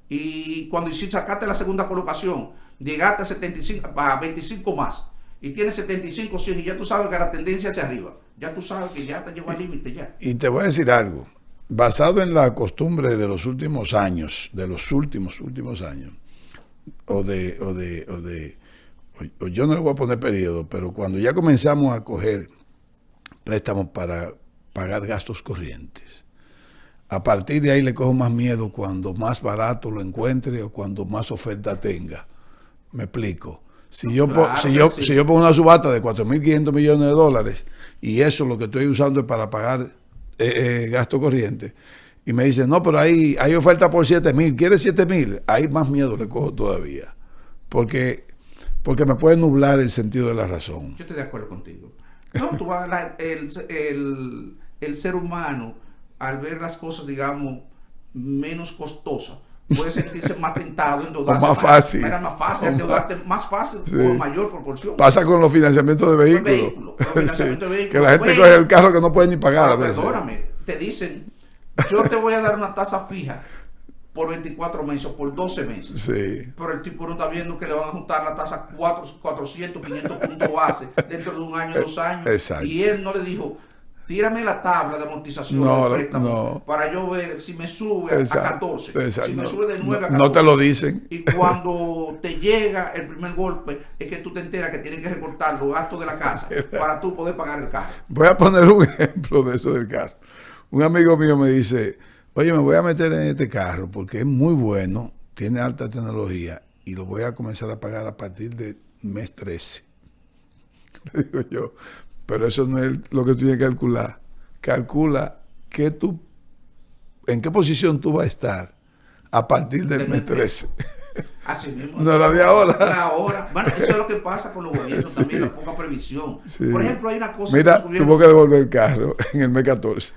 S2: y cuando sacaste la segunda colocación, llegaste a 75, a 25 más, y tienes 75, 100, y ya tú sabes que la tendencia hacia arriba, ya tú sabes que ya te llegó al límite ya.
S1: Y te voy a decir algo, basado en la costumbre de los últimos años, o yo no le voy a poner periodo, pero cuando ya comenzamos a coger préstamos para pagar gastos corrientes, a partir de ahí le cojo más miedo cuando más barato lo encuentre o cuando más oferta tenga. Me explico. Si yo pongo una subasta de 4.500 millones de dólares y eso lo que estoy usando es para pagar gasto corriente, y me dicen, no, pero hay oferta por 7.000, ¿quieres 7.000? Ahí más miedo le cojo todavía, porque me puede nublar el sentido de la razón.
S2: Yo estoy de acuerdo contigo. No, el ser humano, al ver las cosas, digamos, menos costosas, puede sentirse más tentado, endeudarse
S1: más fácil.
S2: Era más fácil, endeudarte más fácil, sí, por mayor proporción.
S1: Pasa con los financiamientos de vehículos. Que la gente coge el carro que no puede ni pagar a veces.
S2: Perdóname, te dicen, yo te voy a dar una tasa fija por 24 meses o por 12 meses.
S1: Sí.
S2: Pero el tipo no está viendo que le van a juntar la tasa 400, 500 puntos base dentro de un año, 2 años.
S1: Exacto.
S2: Y él no le dijo, tírame la tabla de amortización del préstamo para yo ver si me sube a 14, si me sube de 9 a 14.
S1: No te lo dicen.
S2: Y cuando te llega el primer golpe, es que tú te enteras que tienen que recortar los gastos de la casa para tú poder pagar el carro.
S1: Voy a poner un ejemplo de eso del carro. Un amigo mío me dice, oye, me voy a meter en este carro porque es muy bueno, tiene alta tecnología y lo voy a comenzar a pagar a partir del mes 13. Le digo yo, pero eso no es lo que tú tienes que calcular. Calcula en qué posición tú vas a estar a partir del mes 13.
S2: Así mismo.
S1: No era de ahora.
S2: Bueno, eso es lo que pasa con los gobiernos, sí, también, la poca previsión.
S1: Sí.
S2: Por ejemplo, hay una cosa...
S1: Mira, tuvo que devolver el carro en el mes 14.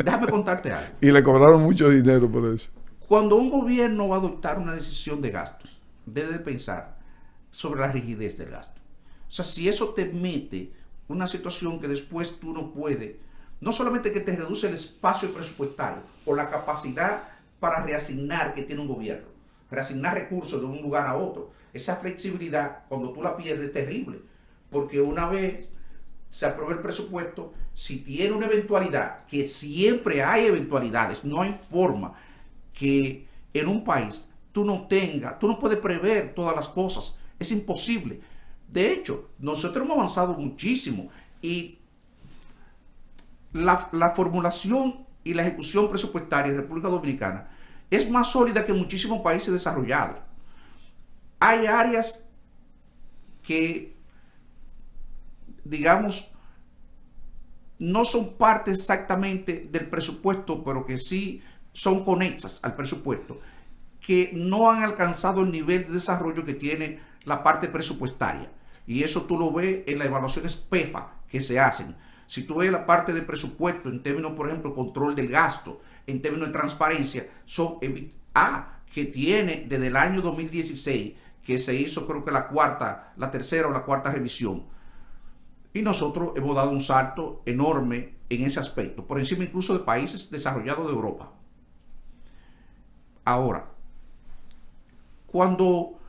S2: Déjame contarte algo.
S1: Y le cobraron mucho dinero por eso.
S2: Cuando un gobierno va a adoptar una decisión de gasto, debe pensar sobre la rigidez del gasto. O sea, si eso te mete una situación que después tú no puedes, no solamente que te reduce el espacio presupuestario o la capacidad para reasignar que tiene un gobierno, reasignar recursos de un lugar a otro, esa flexibilidad cuando tú la pierdes es terrible, porque una vez se aprueba el presupuesto, si tiene una eventualidad, que siempre hay eventualidades, no hay forma que en un país tú no puedes prever todas las cosas, es imposible. De hecho, nosotros hemos avanzado muchísimo y la formulación y la ejecución presupuestaria en República Dominicana es más sólida que en muchísimos países desarrollados. Hay áreas que, digamos, no son parte exactamente del presupuesto, pero que sí son conexas al presupuesto, que no han alcanzado el nivel de desarrollo que tiene la parte presupuestaria. Y eso tú lo ves en las evaluaciones PEFA que se hacen. Si tú ves la parte de presupuesto en términos, por ejemplo, control del gasto, en términos de transparencia, son que tiene desde el año 2016, que se hizo creo que la tercera o la cuarta revisión. Y nosotros hemos dado un salto enorme en ese aspecto, por encima incluso de países desarrollados de Europa. Ahora, cuando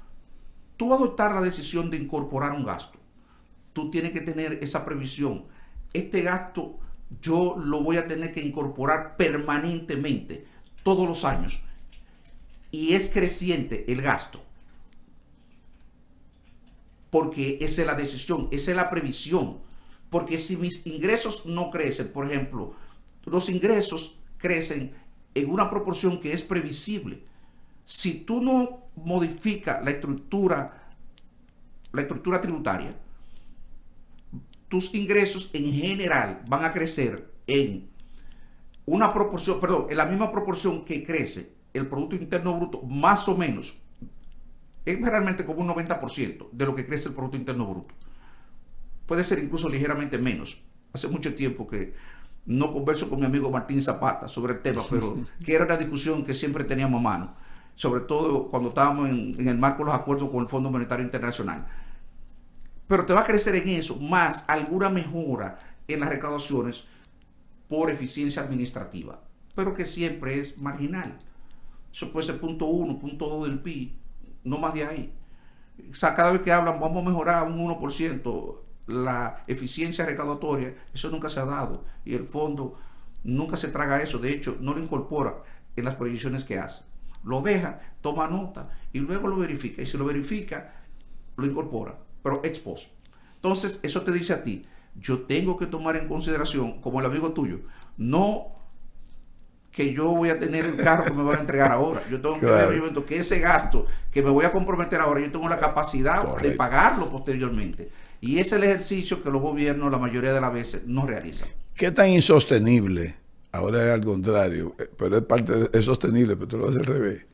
S2: tú vas a adoptar la decisión de incorporar un gasto, tú tienes que tener esa previsión. Este gasto yo lo voy a tener que incorporar permanentemente, todos los años. Y es creciente el gasto. Porque esa es la decisión, esa es la previsión. Porque si mis ingresos no crecen, por ejemplo, los ingresos crecen en una proporción que es previsible. Si tú no modificas la estructura tributaria, tus ingresos en general van a crecer en una proporción, en la misma proporción que crece el Producto Interno Bruto, más o menos. Es realmente como un 90% de lo que crece el Producto Interno Bruto. Puede ser incluso ligeramente menos. Hace mucho tiempo que no converso con mi amigo Martín Zapata sobre el tema, pero que era una discusión que siempre teníamos a mano, sobre todo cuando estábamos en el marco de los acuerdos con el Fondo Monetario Internacional. Pero te va a crecer en eso, más alguna mejora en las recaudaciones por eficiencia administrativa, pero que siempre es marginal. Eso puede ser 0.1, 0.2 del PIB, no más de ahí. O sea, cada vez que hablan, vamos a mejorar un 1% la eficiencia recaudatoria, eso nunca se ha dado. Y el fondo nunca se traga eso, de hecho, no lo incorpora en las proyecciones que hace. Lo deja, toma nota y luego lo verifica. Y si lo verifica, lo incorpora, pero ex post. Entonces, eso te dice a ti, yo tengo que tomar en consideración, como el amigo tuyo, no que yo voy a tener el carro que me van a entregar ahora. Yo tengo que ver que ese gasto que me voy a comprometer ahora, yo tengo la capacidad de pagarlo posteriormente. Y ese es el ejercicio que los gobiernos la mayoría de las veces no realizan.
S1: ¿Qué tan insostenible? Ahora es al contrario, pero es sostenible, pero tú lo haces al revés.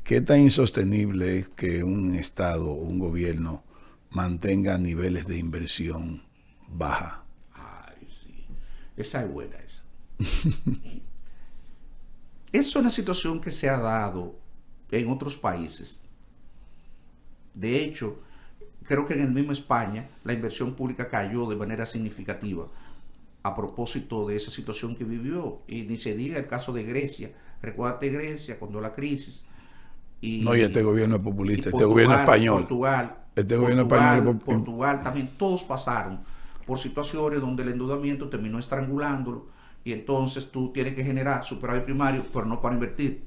S1: ¿Qué tan insostenible es que un Estado o un gobierno mantenga niveles de inversión baja?
S2: Ay, sí. Esa es buena, esa. Es una situación que se ha dado en otros países. De hecho, creo que en el mismo España la inversión pública cayó de manera significativa a propósito de esa situación que vivió. Y ni se diga el caso de Grecia. Recuérdate Grecia cuando la crisis. Y
S1: este gobierno es populista, este gobierno español.
S2: Portugal también, todos pasaron por situaciones donde el endeudamiento terminó estrangulándolo. Y entonces tú tienes que generar superávit primario, pero no para invertir,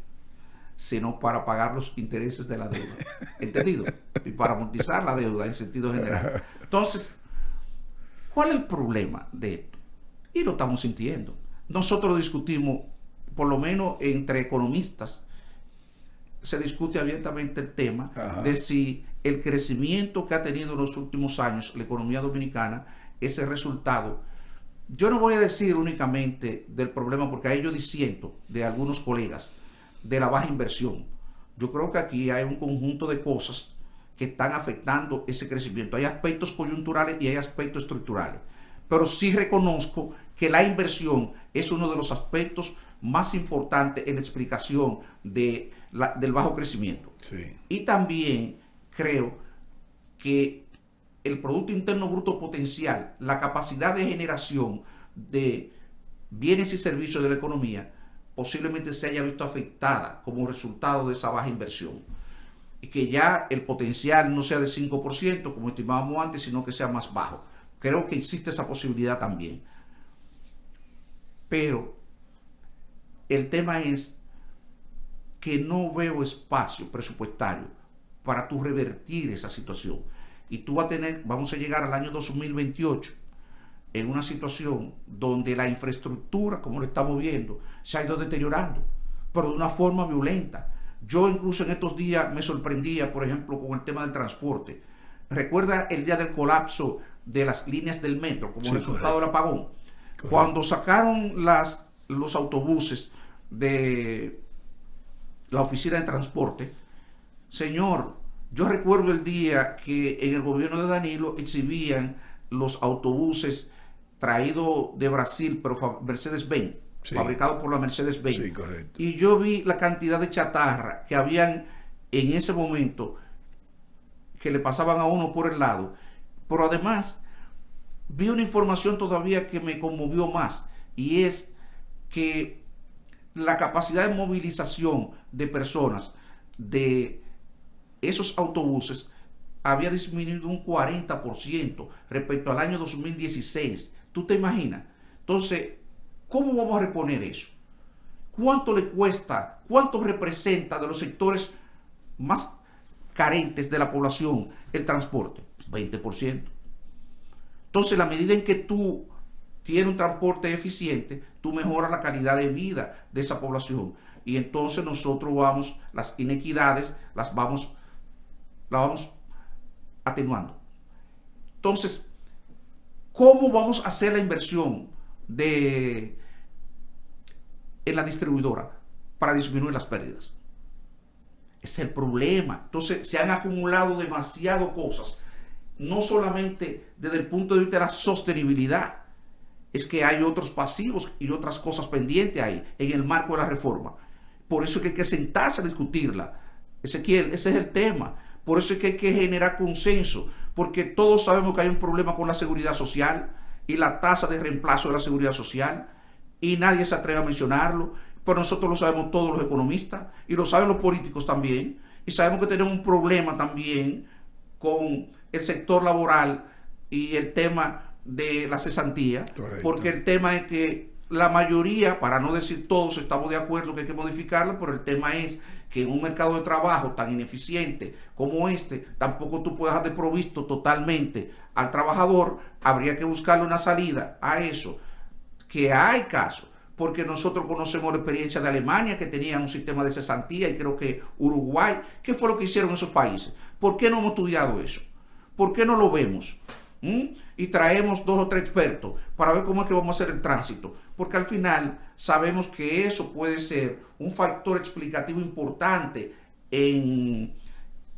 S2: sino para pagar los intereses de la deuda. ¿Entendido? Y para amortizar la deuda en sentido general. Entonces, ¿cuál es el problema de esto? Y lo estamos sintiendo. Nosotros discutimos, por lo menos entre economistas, se discute abiertamente el tema de si el crecimiento que ha tenido en los últimos años la economía dominicana es el resultado. Yo no voy a decir únicamente del problema, porque ahí yo disiento de algunos colegas de la baja inversión. Yo creo que aquí hay un conjunto de cosas que están afectando ese crecimiento. Hay aspectos coyunturales y hay aspectos estructurales. Pero sí reconozco que la inversión es uno de los aspectos más importantes en la explicación de del bajo crecimiento.
S1: Sí.
S2: Y también creo que el Producto Interno Bruto potencial, la capacidad de generación de bienes y servicios de la economía, posiblemente se haya visto afectada como resultado de esa baja inversión. Y que ya el potencial no sea de 5%, como estimábamos antes, sino que sea más bajo. Creo que existe esa posibilidad también. Pero el tema es que no veo espacio presupuestario para tú revertir esa situación. Y tú vamos a llegar al año 2028 en una situación donde la infraestructura, como lo estamos viendo, se ha ido deteriorando, pero de una forma violenta. Yo incluso en estos días me sorprendía, por ejemplo, con el tema del transporte. ¿Recuerda el día del colapso de las líneas del metro como resultado del apagón? Correcto. Cuando sacaron los autobuses de la oficina de transporte, señor, yo recuerdo el día que en el gobierno de Danilo exhibían los autobuses traídos de Brasil, pero Mercedes-Benz, sí, fabricados por la Mercedes-Benz.
S1: Sí, correcto.
S2: Y yo vi la cantidad de chatarra que habían en ese momento que le pasaban a uno por el lado. Pero además vi una información todavía que me conmovió más, y es que la capacidad de movilización de personas de esos autobuses había disminuido un 40% respecto al año 2016. ¿Tú te imaginas? Entonces, ¿cómo vamos a reponer eso? ¿Cuánto le cuesta? ¿Cuánto representa de los sectores más carentes de la población el transporte? 20%. Entonces, la medida en que tú tienes un transporte eficiente, tú mejoras la calidad de vida de esa población. Y entonces nosotros las inequidades las vamos atenuando. Entonces, ¿cómo vamos a hacer la inversión en la distribuidora para disminuir las pérdidas? Es el problema. Entonces, se han acumulado demasiado cosas, no solamente desde el punto de vista de la sostenibilidad, es que hay otros pasivos y otras cosas pendientes ahí en el marco de la reforma. Por eso es que hay que sentarse a discutirla. Ezequiel, ese es el tema. Por eso es que hay que generar consenso, porque todos sabemos que hay un problema con la seguridad social y la tasa de reemplazo de la seguridad social, y nadie se atreve a mencionarlo, pero nosotros lo sabemos todos los economistas, y lo saben los políticos también, y sabemos que tenemos un problema también con el sector laboral y el tema de la cesantía. Correcto. Porque el tema es que la mayoría, para no decir todos, estamos de acuerdo que hay que modificarla, pero el tema es que en un mercado de trabajo tan ineficiente como tampoco tú puedes dejar desprovisto totalmente al trabajador. Habría que buscarle una salida a eso, que hay casos, porque nosotros conocemos la experiencia de Alemania, que tenía un sistema de cesantía, y creo que Uruguay. ¿Qué fue lo que hicieron esos países? ¿Por qué no hemos estudiado eso? ¿Por qué no lo vemos? Y traemos 2 o 3 expertos para ver cómo es que vamos a hacer el tránsito, porque al final sabemos que eso puede ser un factor explicativo importante en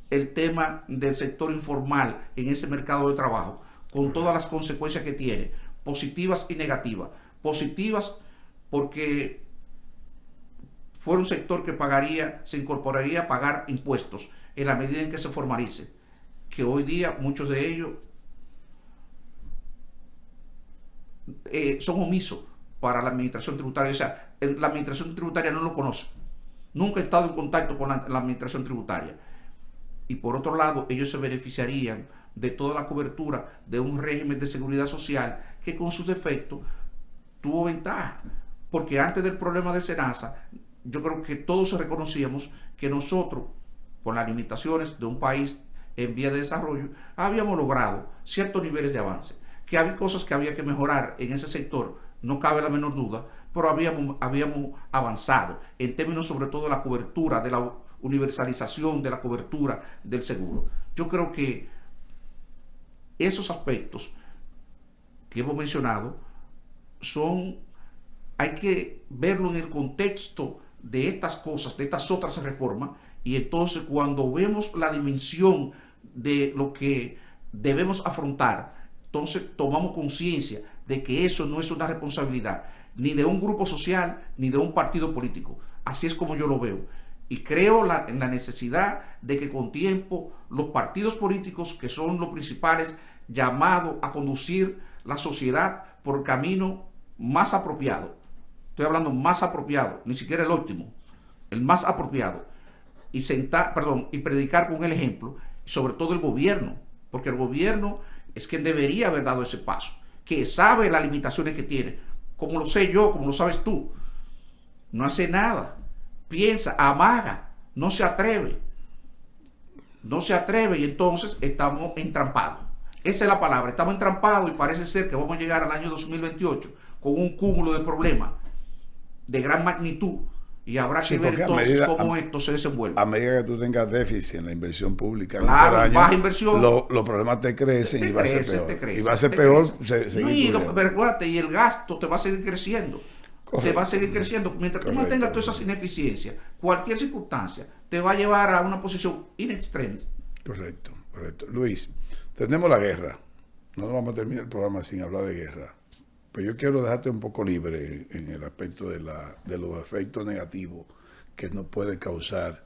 S2: el tema del sector informal en ese mercado de trabajo, con todas las consecuencias que tiene, positivas y negativas. Positivas porque fuera un sector que se incorporaría a pagar impuestos en la medida en que se formalice, que hoy día muchos de ellos son omisos para la administración tributaria. O sea, la administración tributaria no lo conoce. Nunca he estado en contacto con la administración tributaria. Y por otro lado, ellos se beneficiarían de toda la cobertura de un régimen de seguridad social que con sus defectos tuvo ventaja. Porque antes del problema de Senasa, yo creo que todos reconocíamos que nosotros, con las limitaciones de un país en vía de desarrollo, habíamos logrado ciertos niveles de avance. Que había cosas que había que mejorar en ese sector, no cabe la menor duda, pero habíamos avanzado en términos sobre todo de la cobertura, de la universalización de la cobertura del seguro. Yo creo que esos aspectos que hemos mencionado hay que verlo en el contexto de estas cosas, de estas otras reformas, y entonces cuando vemos la dimensión de lo que debemos afrontar, entonces tomamos conciencia de que eso no es una responsabilidad ni de un grupo social ni de un partido político. Así es como yo lo veo. Y creo en la necesidad de que con tiempo los partidos políticos, que son los principales llamados a conducir la sociedad por el camino más apropiado, estoy hablando más apropiado, ni siquiera el óptimo, el más apropiado, y predicar con el ejemplo, sobre todo el gobierno, porque el gobierno es quien debería haber dado ese paso, que sabe las limitaciones que tiene, como lo sé yo, como lo sabes tú. No hace nada, piensa, amaga, no se atreve y entonces estamos entrampados. Esa es la palabra, estamos entrampados y parece ser que vamos a llegar al año 2028 con un cúmulo de problemas de gran magnitud y habrá que ver entonces cómo esto se desenvuelve.
S1: A medida que tú tengas déficit en la inversión pública,
S2: claro, año, baja inversión,
S1: los problemas te crecen y va a ser peor. Y va a ser peor.
S2: Y el gasto te va a seguir creciendo. Correcto. Te va a seguir creciendo. Mientras tú mantengas todas esas ineficiencias, cualquier circunstancia te va a llevar a una posición in extremis.
S1: Correcto. Luis, tenemos la guerra. No nos vamos a terminar el programa sin hablar de guerra. Pero yo quiero dejarte un poco libre en el aspecto de los efectos negativos que nos puede causar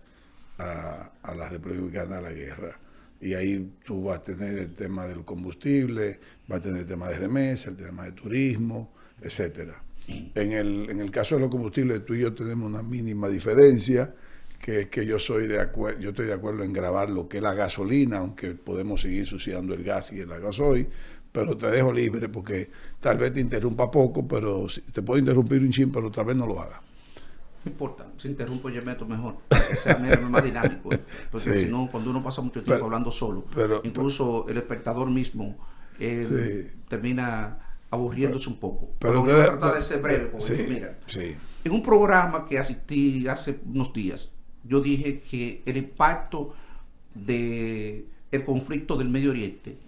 S1: a la República la guerra. Y ahí tú vas a tener el tema del combustible, vas a tener el tema de remesa, el tema de turismo, etcétera. En el caso de los combustibles, tú y yo tenemos una mínima diferencia, que es que yo estoy de acuerdo en grabar lo que es la gasolina, aunque podemos seguir suicidando el gas y el gasoil, pero te dejo libre porque tal vez te interrumpa poco, pero te puedo interrumpir un chin, pero tal vez no lo haga.
S2: No importa, si interrumpo yo meto mejor, para que sea más dinámico, porque si no, cuando uno pasa mucho tiempo hablando solo, incluso el espectador mismo termina aburriéndose un poco. Pero voy a tratar de ser breve con eso. Mira, en un programa que asistí hace unos días, yo dije que el impacto del conflicto del Medio Oriente,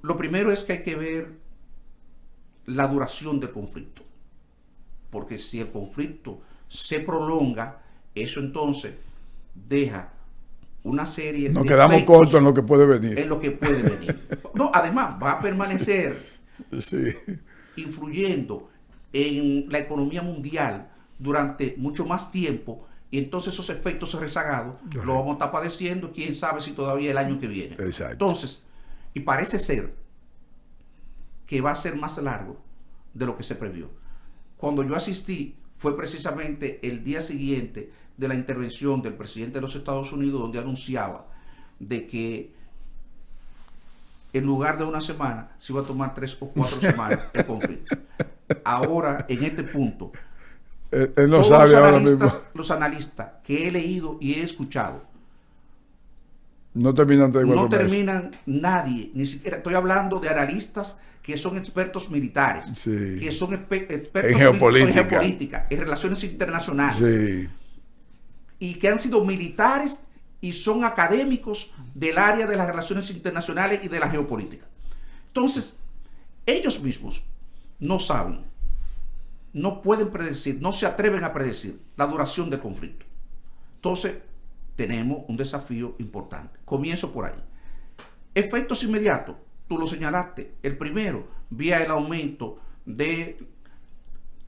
S2: lo primero es que hay que ver la duración del conflicto, porque si el conflicto se prolonga, eso entonces deja una serie
S1: de... Nos quedamos cortos en lo que puede venir.
S2: En lo que puede venir. No, además va a permanecer influyendo en la economía mundial durante mucho más tiempo, y entonces esos efectos rezagados los vamos a estar padeciendo, quién sabe si todavía el año que viene.
S1: Exacto.
S2: Entonces, y parece ser que va a ser más largo de lo que se previó. Cuando yo asistí fue precisamente el día siguiente de la intervención del presidente de los Estados Unidos, donde anunciaba de que en lugar de una semana se iba a tomar 3 o 4 semanas el conflicto. Ahora, en este punto,
S1: él no sabe
S2: los analistas que he leído y he escuchado
S1: no terminan
S2: nadie, ni siquiera estoy hablando de analistas que son expertos militares, que son expertos
S1: en geopolítica,
S2: en relaciones internacionales, y que han sido militares y son académicos del área de las relaciones internacionales y de la geopolítica. Entonces, ellos mismos no saben, no pueden predecir, no se atreven a predecir la duración del conflicto. Entonces, tenemos un desafío importante. Comienzo por ahí. Efectos inmediatos, tú lo señalaste. El primero, vía el aumento de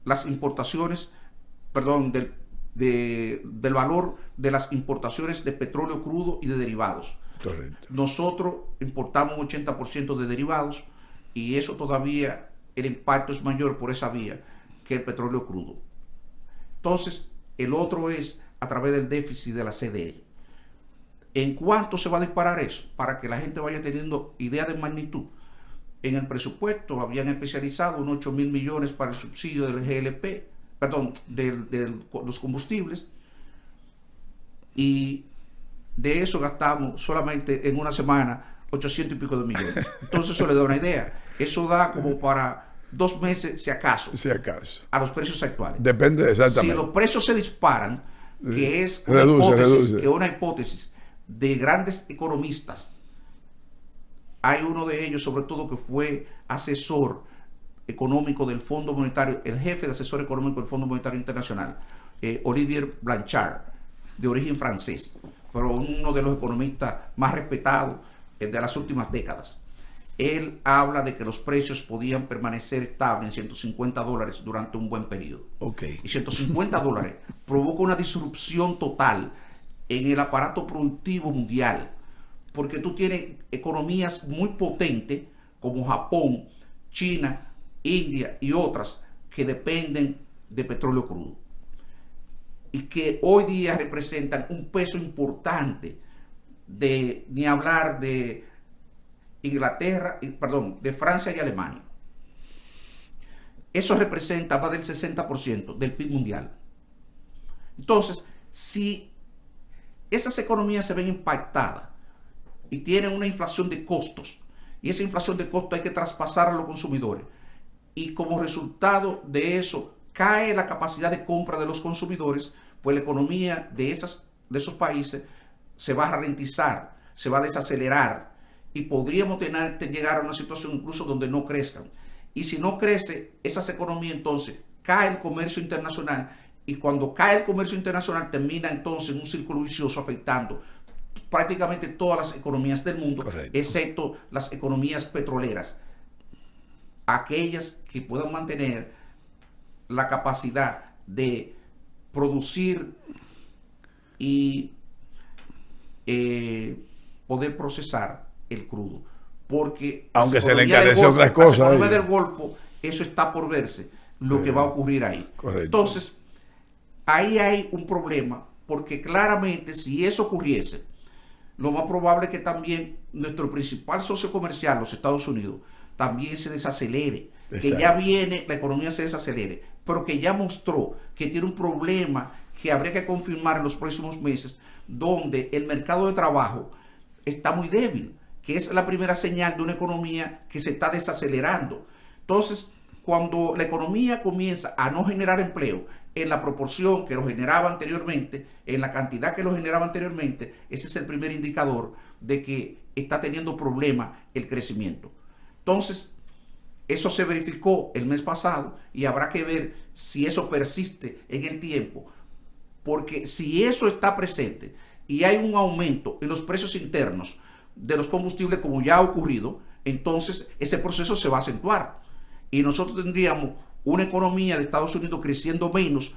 S2: las importaciones, del valor de las importaciones de petróleo crudo y de derivados.
S1: Correcto.
S2: Nosotros importamos 80% de derivados y eso todavía el impacto es mayor por esa vía que el petróleo crudo. Entonces, el otro es a través del déficit de la CDE. ¿En cuánto se va a disparar eso? Para que la gente vaya teniendo idea de magnitud. En el presupuesto habían especializado unos 8.000 millones para el subsidio del GLP, de los combustibles, y de eso gastamos solamente en una semana 800 y pico de millones. Entonces eso le da una idea. Eso da como para 2 meses, si acaso, a los precios actuales.
S1: Depende exactamente.
S2: Si los precios se disparan, que es una hipótesis de grandes economistas, hay uno de ellos sobre todo que fue asesor económico del Fondo Monetario, el jefe de asesor económico del Fondo Monetario Internacional, Olivier Blanchard, de origen francés, pero uno de los economistas más respetados de las últimas décadas. él habla de que los precios podían permanecer estables en $150 durante un buen periodo.
S1: Okay.
S2: Y $150 provoca una disrupción total en el aparato productivo mundial, porque tú tienes economías muy potentes como Japón, China, India y otras que dependen de petróleo crudo y que hoy día representan un peso importante de, ni hablar de Inglaterra, perdón, de Francia y Alemania. Eso representa más del 60% del PIB mundial. Entonces, si esas economías se ven impactadas y tienen una inflación de costos, y esa inflación de costos hay que traspasar a los consumidores, y como resultado de eso cae la capacidad de compra de los consumidores, pues la economía de esos países se va a ralentizar, se va a desacelerar, y podríamos llegar a una situación incluso donde no crezcan. Y si no crece esas economías, entonces cae el comercio internacional, y cuando cae el comercio internacional termina entonces en un círculo vicioso afectando prácticamente todas las economías del mundo. Correcto. Excepto las economías petroleras, aquellas que puedan mantener la capacidad de producir y poder procesar el crudo, porque
S1: aunque se le encarece otras cosas,
S2: las economías del Golfo, eso está por verse lo que va a ocurrir ahí.
S1: Correcto.
S2: Entonces ahí hay un problema, porque claramente si eso ocurriese, lo más probable es que también nuestro principal socio comercial, los Estados Unidos, también se desacelere. Exacto. Que ya viene, la economía se desacelere, pero que ya mostró que tiene un problema que habría que confirmar en los próximos meses, donde el mercado de trabajo está muy débil, que es la primera señal de una economía que se está desacelerando. Entonces, cuando la economía comienza a no generar empleo en la proporción que lo generaba anteriormente, en la cantidad que lo generaba anteriormente, ese es el primer indicador de que está teniendo problemas el crecimiento. Entonces, eso se verificó el mes pasado y habrá que ver si eso persiste en el tiempo, porque si eso está presente y hay un aumento en los precios internos de los combustibles como ya ha ocurrido, entonces ese proceso se va a acentuar y nosotros tendríamos una economía de Estados Unidos creciendo menos,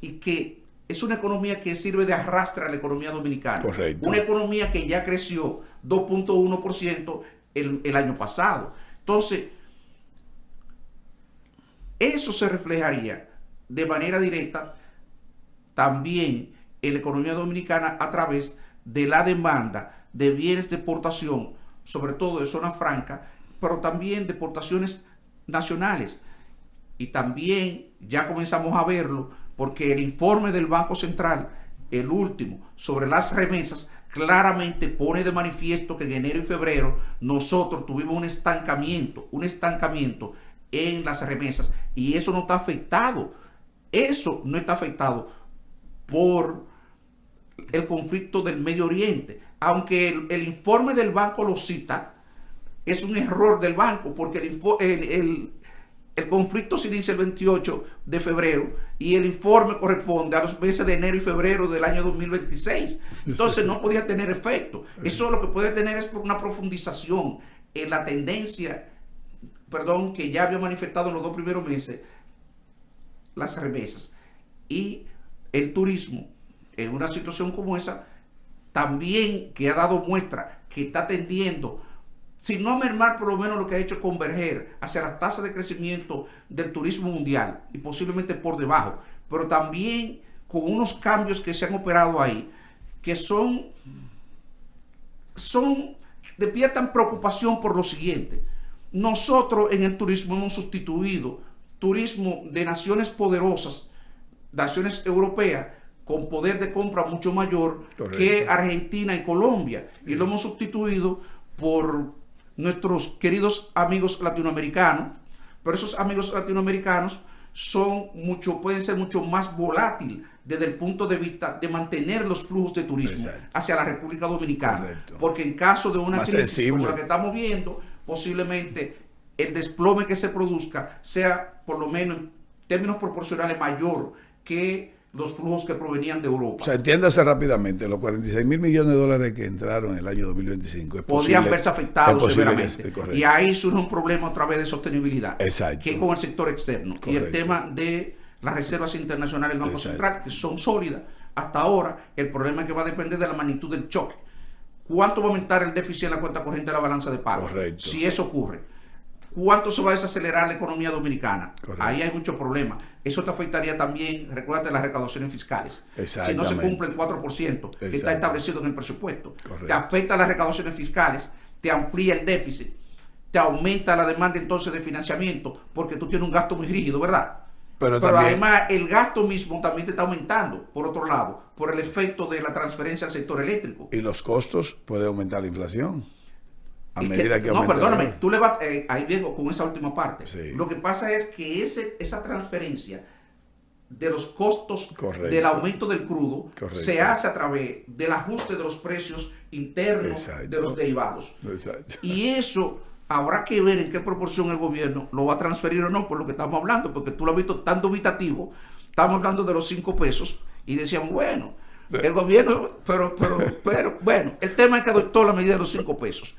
S2: y que es una economía que sirve de arrastre a la economía dominicana.
S1: Correcto.
S2: Una economía que ya creció 2.1% el año pasado. Entonces, eso se reflejaría de manera directa también en la economía dominicana a través de la demanda de bienes de exportación, sobre todo de zona franca, pero también de exportaciones nacionales. Y también ya comenzamos a verlo porque el informe del Banco Central, el último, sobre las remesas, claramente pone de manifiesto que en enero y febrero nosotros tuvimos un estancamiento en las remesas, y eso no está afectado. Eso no está afectado por el conflicto del Medio Oriente, aunque el informe del banco lo cita. Es un error del banco, porque el conflicto se inicia el 28 de febrero y el informe corresponde a los meses de enero y febrero del año 2026. Entonces no podía tener efecto. Eso lo que puede tener es por una profundización en la tendencia, que ya había manifestado en los 2 primeros meses las remesas. Y el turismo, en una situación como esa, también que ha dado muestra que está tendiendo, si no a mermar, por lo menos lo que ha hecho converger hacia las tasas de crecimiento del turismo mundial y posiblemente por debajo, pero también con unos cambios que se han operado ahí que despiertan preocupación por lo siguiente. Nosotros en el turismo hemos sustituido turismo de naciones poderosas, naciones europeas, con poder de compra mucho mayor. Correcto. Que Argentina y Colombia, y lo hemos sustituido por nuestros queridos amigos latinoamericanos, pero esos amigos latinoamericanos pueden ser mucho más volátiles desde el punto de vista de mantener los flujos de turismo. Exacto. Hacia la República Dominicana. Correcto. Porque en caso de una crisis como la que estamos viendo, posiblemente el desplome que se produzca sea, por lo menos en términos proporcionales, mayor que los flujos que provenían de Europa.
S1: O sea, entiéndase rápidamente, los 46.000 millones de dólares que entraron en el año 2025
S2: podrían verse afectados severamente.
S1: Que,
S2: y ahí surge un problema otra vez de sostenibilidad,
S1: exacto,
S2: que es con el sector externo.
S1: Correcto.
S2: Y el tema de las reservas internacionales del Banco Central, que son sólidas hasta ahora. El problema es que va a depender de la magnitud del choque. ¿Cuánto va a aumentar el déficit en la cuenta corriente de la balanza de pagos?
S1: Correcto.
S2: Si eso ocurre, ¿cuánto se va a desacelerar la economía dominicana?
S1: Correcto.
S2: Ahí hay muchos problemas. Eso te afectaría también, recuérdate, las recaudaciones fiscales. Si no se cumple el 4% que está establecido en el presupuesto, correcto, te afecta las recaudaciones fiscales, te amplía el déficit, te aumenta la demanda entonces de financiamiento, porque tú tienes un gasto muy rígido, ¿verdad? Pero además el gasto mismo también te está aumentando, por otro lado, por el efecto de la transferencia al sector eléctrico.
S1: Y los costos puede aumentar la inflación. A medida que aumenta.
S2: No, perdóname, tú le vas, ahí vengo con esa última parte.
S1: Sí.
S2: Lo que pasa es que esa transferencia de los costos,
S1: correcto,
S2: del aumento del crudo,
S1: correcto,
S2: se hace a través del ajuste de los precios internos,
S1: exacto,
S2: de los derivados.
S1: Exacto.
S2: Y eso habrá que ver en qué proporción el gobierno lo va a transferir o no, por lo que estamos hablando, porque tú lo has visto tan dubitativo. Estamos hablando de los 5 pesos y decíamos, bueno, el gobierno, pero bueno, el tema es que adoptó la medida de los 5 pesos.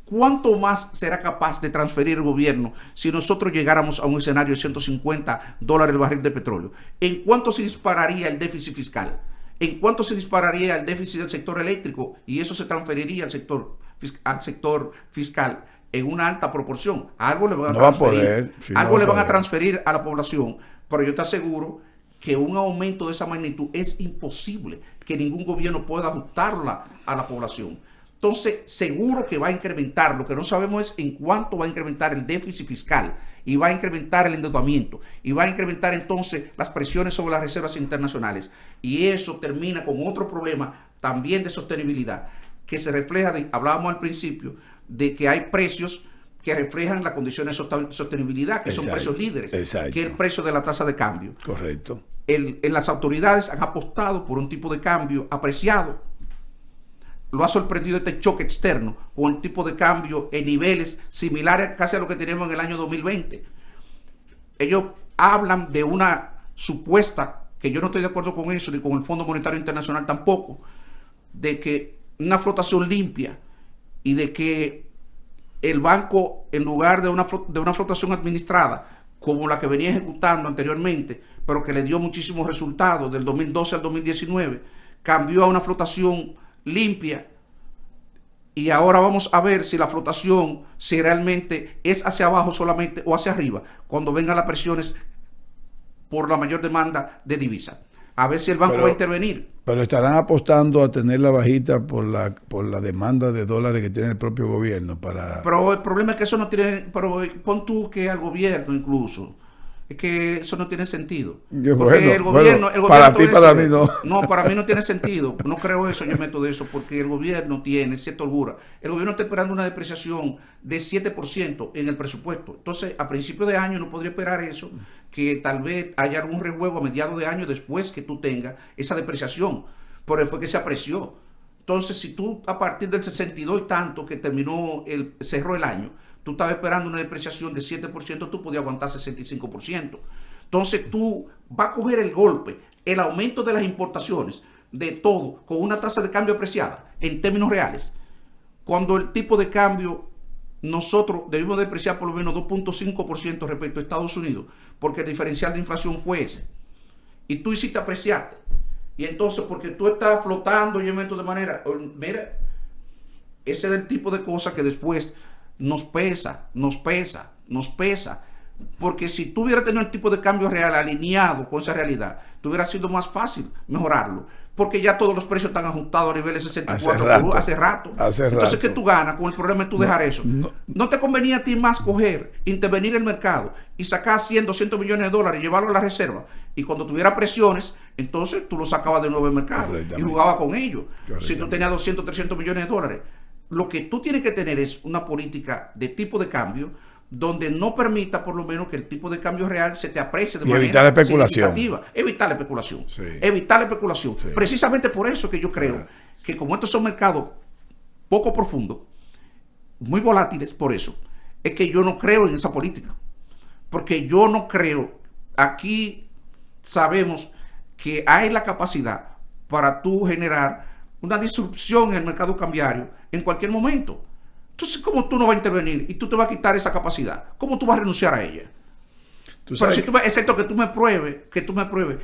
S2: ¿Cuánto más será capaz de transferir el gobierno si nosotros llegáramos a un escenario de $150 el barril de petróleo? ¿En cuánto se dispararía el déficit fiscal? ¿En cuánto se dispararía el déficit del sector eléctrico? Y eso se transferiría al sector fiscal en una alta proporción. Algo le van a transferir, algo le van a transferir a la población, pero yo te aseguro que un aumento de esa magnitud es imposible, que ningún gobierno pueda ajustarla a la población. Entonces, seguro que va a incrementar. Lo que no sabemos es en cuánto va a incrementar el déficit fiscal, y va a incrementar el endeudamiento, y va a incrementar entonces las presiones sobre las reservas internacionales. Y eso termina con otro problema también de sostenibilidad, que se refleja, hablábamos al principio, de que hay precios que reflejan las condiciones de sostenibilidad, que exacto, son precios líderes, exacto, que es el precio de la tasa de cambio.
S1: Correcto.
S2: Las autoridades han apostado por un tipo de cambio apreciado. Lo ha sorprendido este choque externo con el tipo de cambio en niveles similares casi a lo que teníamos en el año 2020. Ellos hablan de una supuesta, que yo no estoy de acuerdo con eso, ni con el Fondo Monetario Internacional tampoco, de que una flotación limpia y de que el banco, en lugar de una flotación administrada, como la que venía ejecutando anteriormente, pero que le dio muchísimos resultados del 2012 al 2019, cambió a una flotación limpia, y ahora vamos a ver si la flotación, si realmente es hacia abajo solamente o hacia arriba, cuando vengan las presiones por la mayor demanda de divisa. A ver si el banco va a intervenir.
S1: Pero estarán apostando a tenerla bajita por la demanda de dólares que tiene el propio gobierno para...
S2: Pero el problema es que eso no tiene... Pero pon tú que al gobierno incluso... Es que eso no tiene sentido.
S1: Porque
S2: el gobierno
S1: para ti, para mí no.
S2: No, para mí no tiene sentido. No creo eso, yo meto de eso, porque el gobierno tiene cierta holgura. El gobierno está esperando una depreciación de 7% en el presupuesto. Entonces, a principio de año no podría esperar eso, que tal vez haya algún rejuego a mediados de año después que tú tengas esa depreciación, pero después que se apreció. Entonces, si tú a partir del 62 y tanto que cerró el año, tú estabas esperando una depreciación de 7%, tú podías aguantar 65%. Entonces tú vas a coger el golpe, el aumento de las importaciones, de todo, con una tasa de cambio apreciada, en términos reales. Cuando el tipo de cambio, nosotros debimos depreciar por lo menos 2.5% respecto a Estados Unidos, porque el diferencial de inflación fue ese. Y tú hiciste apreciarte. Y entonces, porque tú estás flotando, yo meto de manera, mira, ese es el tipo de cosas que después nos pesa. Porque si tú hubieras tenido el tipo de cambio real alineado con esa realidad, te hubiera sido más fácil mejorarlo. Porque ya todos los precios están ajustados a niveles 64 hace rato. Entonces, ¿qué tú ganas con el problema de tú dejar eso? ¿No te convenía a ti más intervenir en el mercado y sacar 100, 200 millones de dólares y llevarlo a la reserva? Y cuando tuviera presiones, entonces tú lo sacabas de nuevo del mercado y jugabas con ellos. Si tú tenías 200, 300 millones de dólares. Lo que tú tienes que tener es una política de tipo de cambio donde no permita por lo menos que el tipo de cambio real se te aprecie de manera
S1: evitar la especulación.
S2: Evitar la especulación.
S1: Sí.
S2: Evitar la especulación.
S1: Sí.
S2: Precisamente por eso que yo creo que como estos son mercados poco profundos, muy volátiles, por eso, es que yo no creo en esa política. Porque yo no creo, aquí sabemos que hay la capacidad para tú generar una disrupción en el mercado cambiario en cualquier momento. Entonces, ¿cómo tú no vas a intervenir y tú te vas a quitar esa capacidad? ¿Cómo tú vas a renunciar a ella? Pero si tú, excepto que tú me pruebes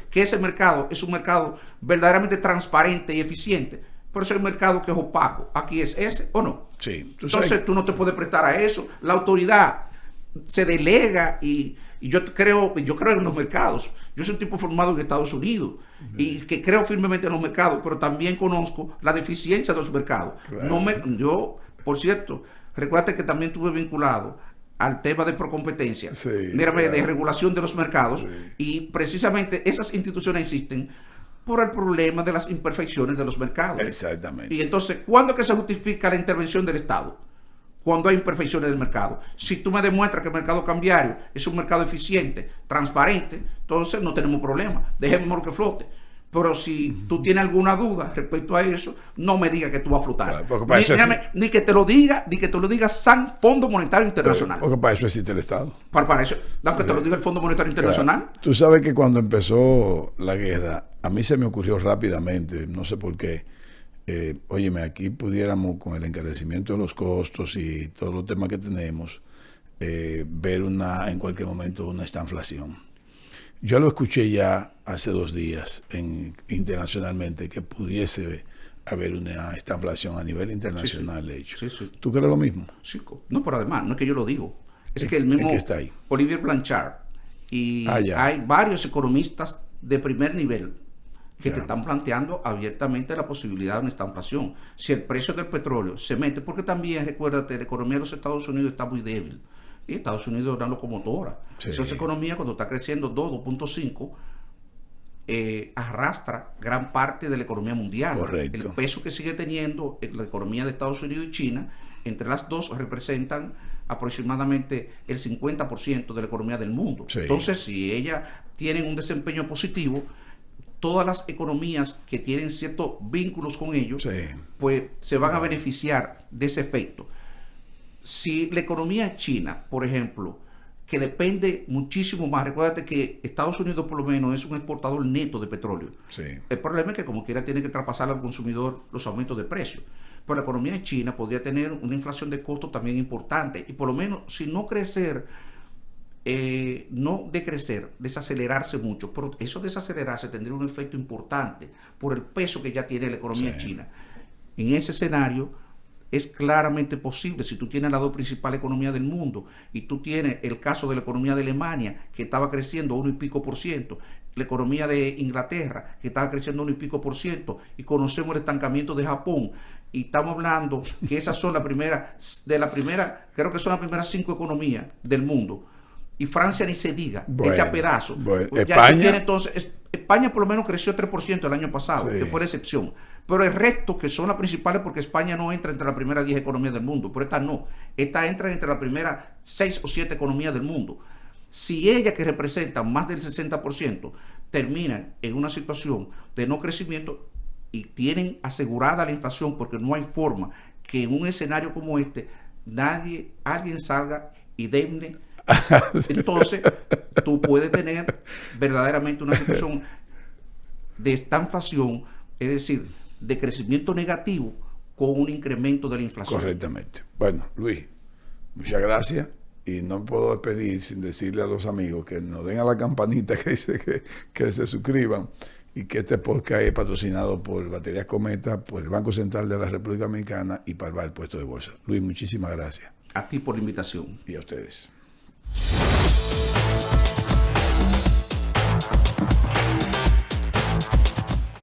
S2: que ese mercado es un mercado verdaderamente transparente y eficiente, pero es un mercado que es opaco. Aquí es ese o no.
S1: Sí,
S2: entonces tú no te puedes prestar a eso. La autoridad se delega y yo creo en los mercados. Yo soy un tipo formado en Estados Unidos y que creo firmemente en los mercados, pero también conozco la deficiencia de los mercados.
S1: Claro.
S2: Yo, por cierto, recuerda que también estuve vinculado al tema de procompetencia,
S1: sí,
S2: mírame,
S1: claro,
S2: de regulación de los mercados,
S1: sí.
S2: Y precisamente esas instituciones existen por el problema de las imperfecciones de los mercados.
S1: Exactamente.
S2: Y entonces, ¿cuándo es que se justifica la intervención del Estado? Cuando hay imperfecciones del mercado. Si tú me demuestras que el mercado cambiario es un mercado eficiente, transparente, entonces no tenemos problema, dejémoslo que flote. Pero si tú tienes alguna duda respecto a eso, no me digas que tú vas a flotar.
S1: Claro,
S2: ni que te lo diga, San Fondo Monetario Internacional.
S1: Porque para eso existe el Estado.
S2: Para eso, aunque te lo diga el Fondo Monetario Internacional.
S1: Claro. Tú sabes que cuando empezó la guerra, a mí se me ocurrió rápidamente, no sé por qué, óyeme, aquí pudiéramos con el encarecimiento de los costos y todos los temas que tenemos, ver en cualquier momento una estanflación. Yo lo escuché ya hace 2 días internacionalmente que pudiese haber una estanflación a nivel internacional,
S2: sí,
S1: de hecho.
S2: Sí, sí.
S1: ¿Tú crees lo mismo?
S2: Sí, no, pero además, no es que yo lo digo, es que el mismo
S1: está ahí?
S2: Olivier Blanchard y hay varios economistas de primer nivel que te están planteando abiertamente la posibilidad de una estanflación. Si el precio del petróleo se mete, porque también, recuérdate, la economía de los Estados Unidos está muy débil. Y Estados Unidos es una locomotora. Sí. Esa economía, cuando está creciendo 2.5, arrastra gran parte de la economía mundial.
S1: Correcto.
S2: El peso que sigue teniendo la economía de Estados Unidos y China, entre las dos representan aproximadamente el 50% de la economía del mundo. Sí. Entonces, si ellas tienen un desempeño positivo, todas las economías que tienen ciertos vínculos con ellos, sí, pues se van a beneficiar de ese efecto. Si la economía china, por ejemplo, que depende muchísimo más, recuérdate que Estados Unidos por lo menos es un exportador neto de petróleo.
S1: Sí.
S2: El problema es que como quiera tiene que traspasar al consumidor los aumentos de precios. Pero la economía de China podría tener una inflación de costos también importante y por lo menos si no crecer, no decrecer, desacelerarse mucho, pero eso desacelerarse tendría un efecto importante por el peso que ya tiene la economía china. En ese escenario es claramente posible, si tú tienes las dos principales economías del mundo y tú tienes el caso de la economía de Alemania que estaba creciendo 1 y pico %, la economía de Inglaterra que estaba creciendo 1 y pico %, y conocemos el estancamiento de Japón, y estamos hablando que esas son creo que son las primeras 5 economías del mundo, y Francia ni se diga, hecha pedazos.
S1: España,
S2: entonces, España por lo menos creció 3% el año pasado, sí, que fue la excepción. Pero el resto, que son las principales, porque España no entra entre las primeras 10 economías del mundo, pero esta no. Esta entra entre las primeras 6 o 7 economías del mundo. Si ellas, que representan más del 60%, terminan en una situación de no crecimiento y tienen asegurada la inflación, porque no hay forma que en un escenario como este alguien salga indemne, entonces tú puedes tener verdaderamente una situación de estanflación, es decir, de crecimiento negativo con un incremento de la inflación.
S1: Correctamente. Bueno, Luis, muchas gracias, y no puedo despedir sin decirle a los amigos que nos den a la campanita que dice que se suscriban, y que este podcast es patrocinado por Baterías Cometa, por el Banco Central de la República Dominicana y Parval Puesto de Bolsa. Luis, muchísimas gracias.
S2: A ti por la invitación.
S1: Y a ustedes.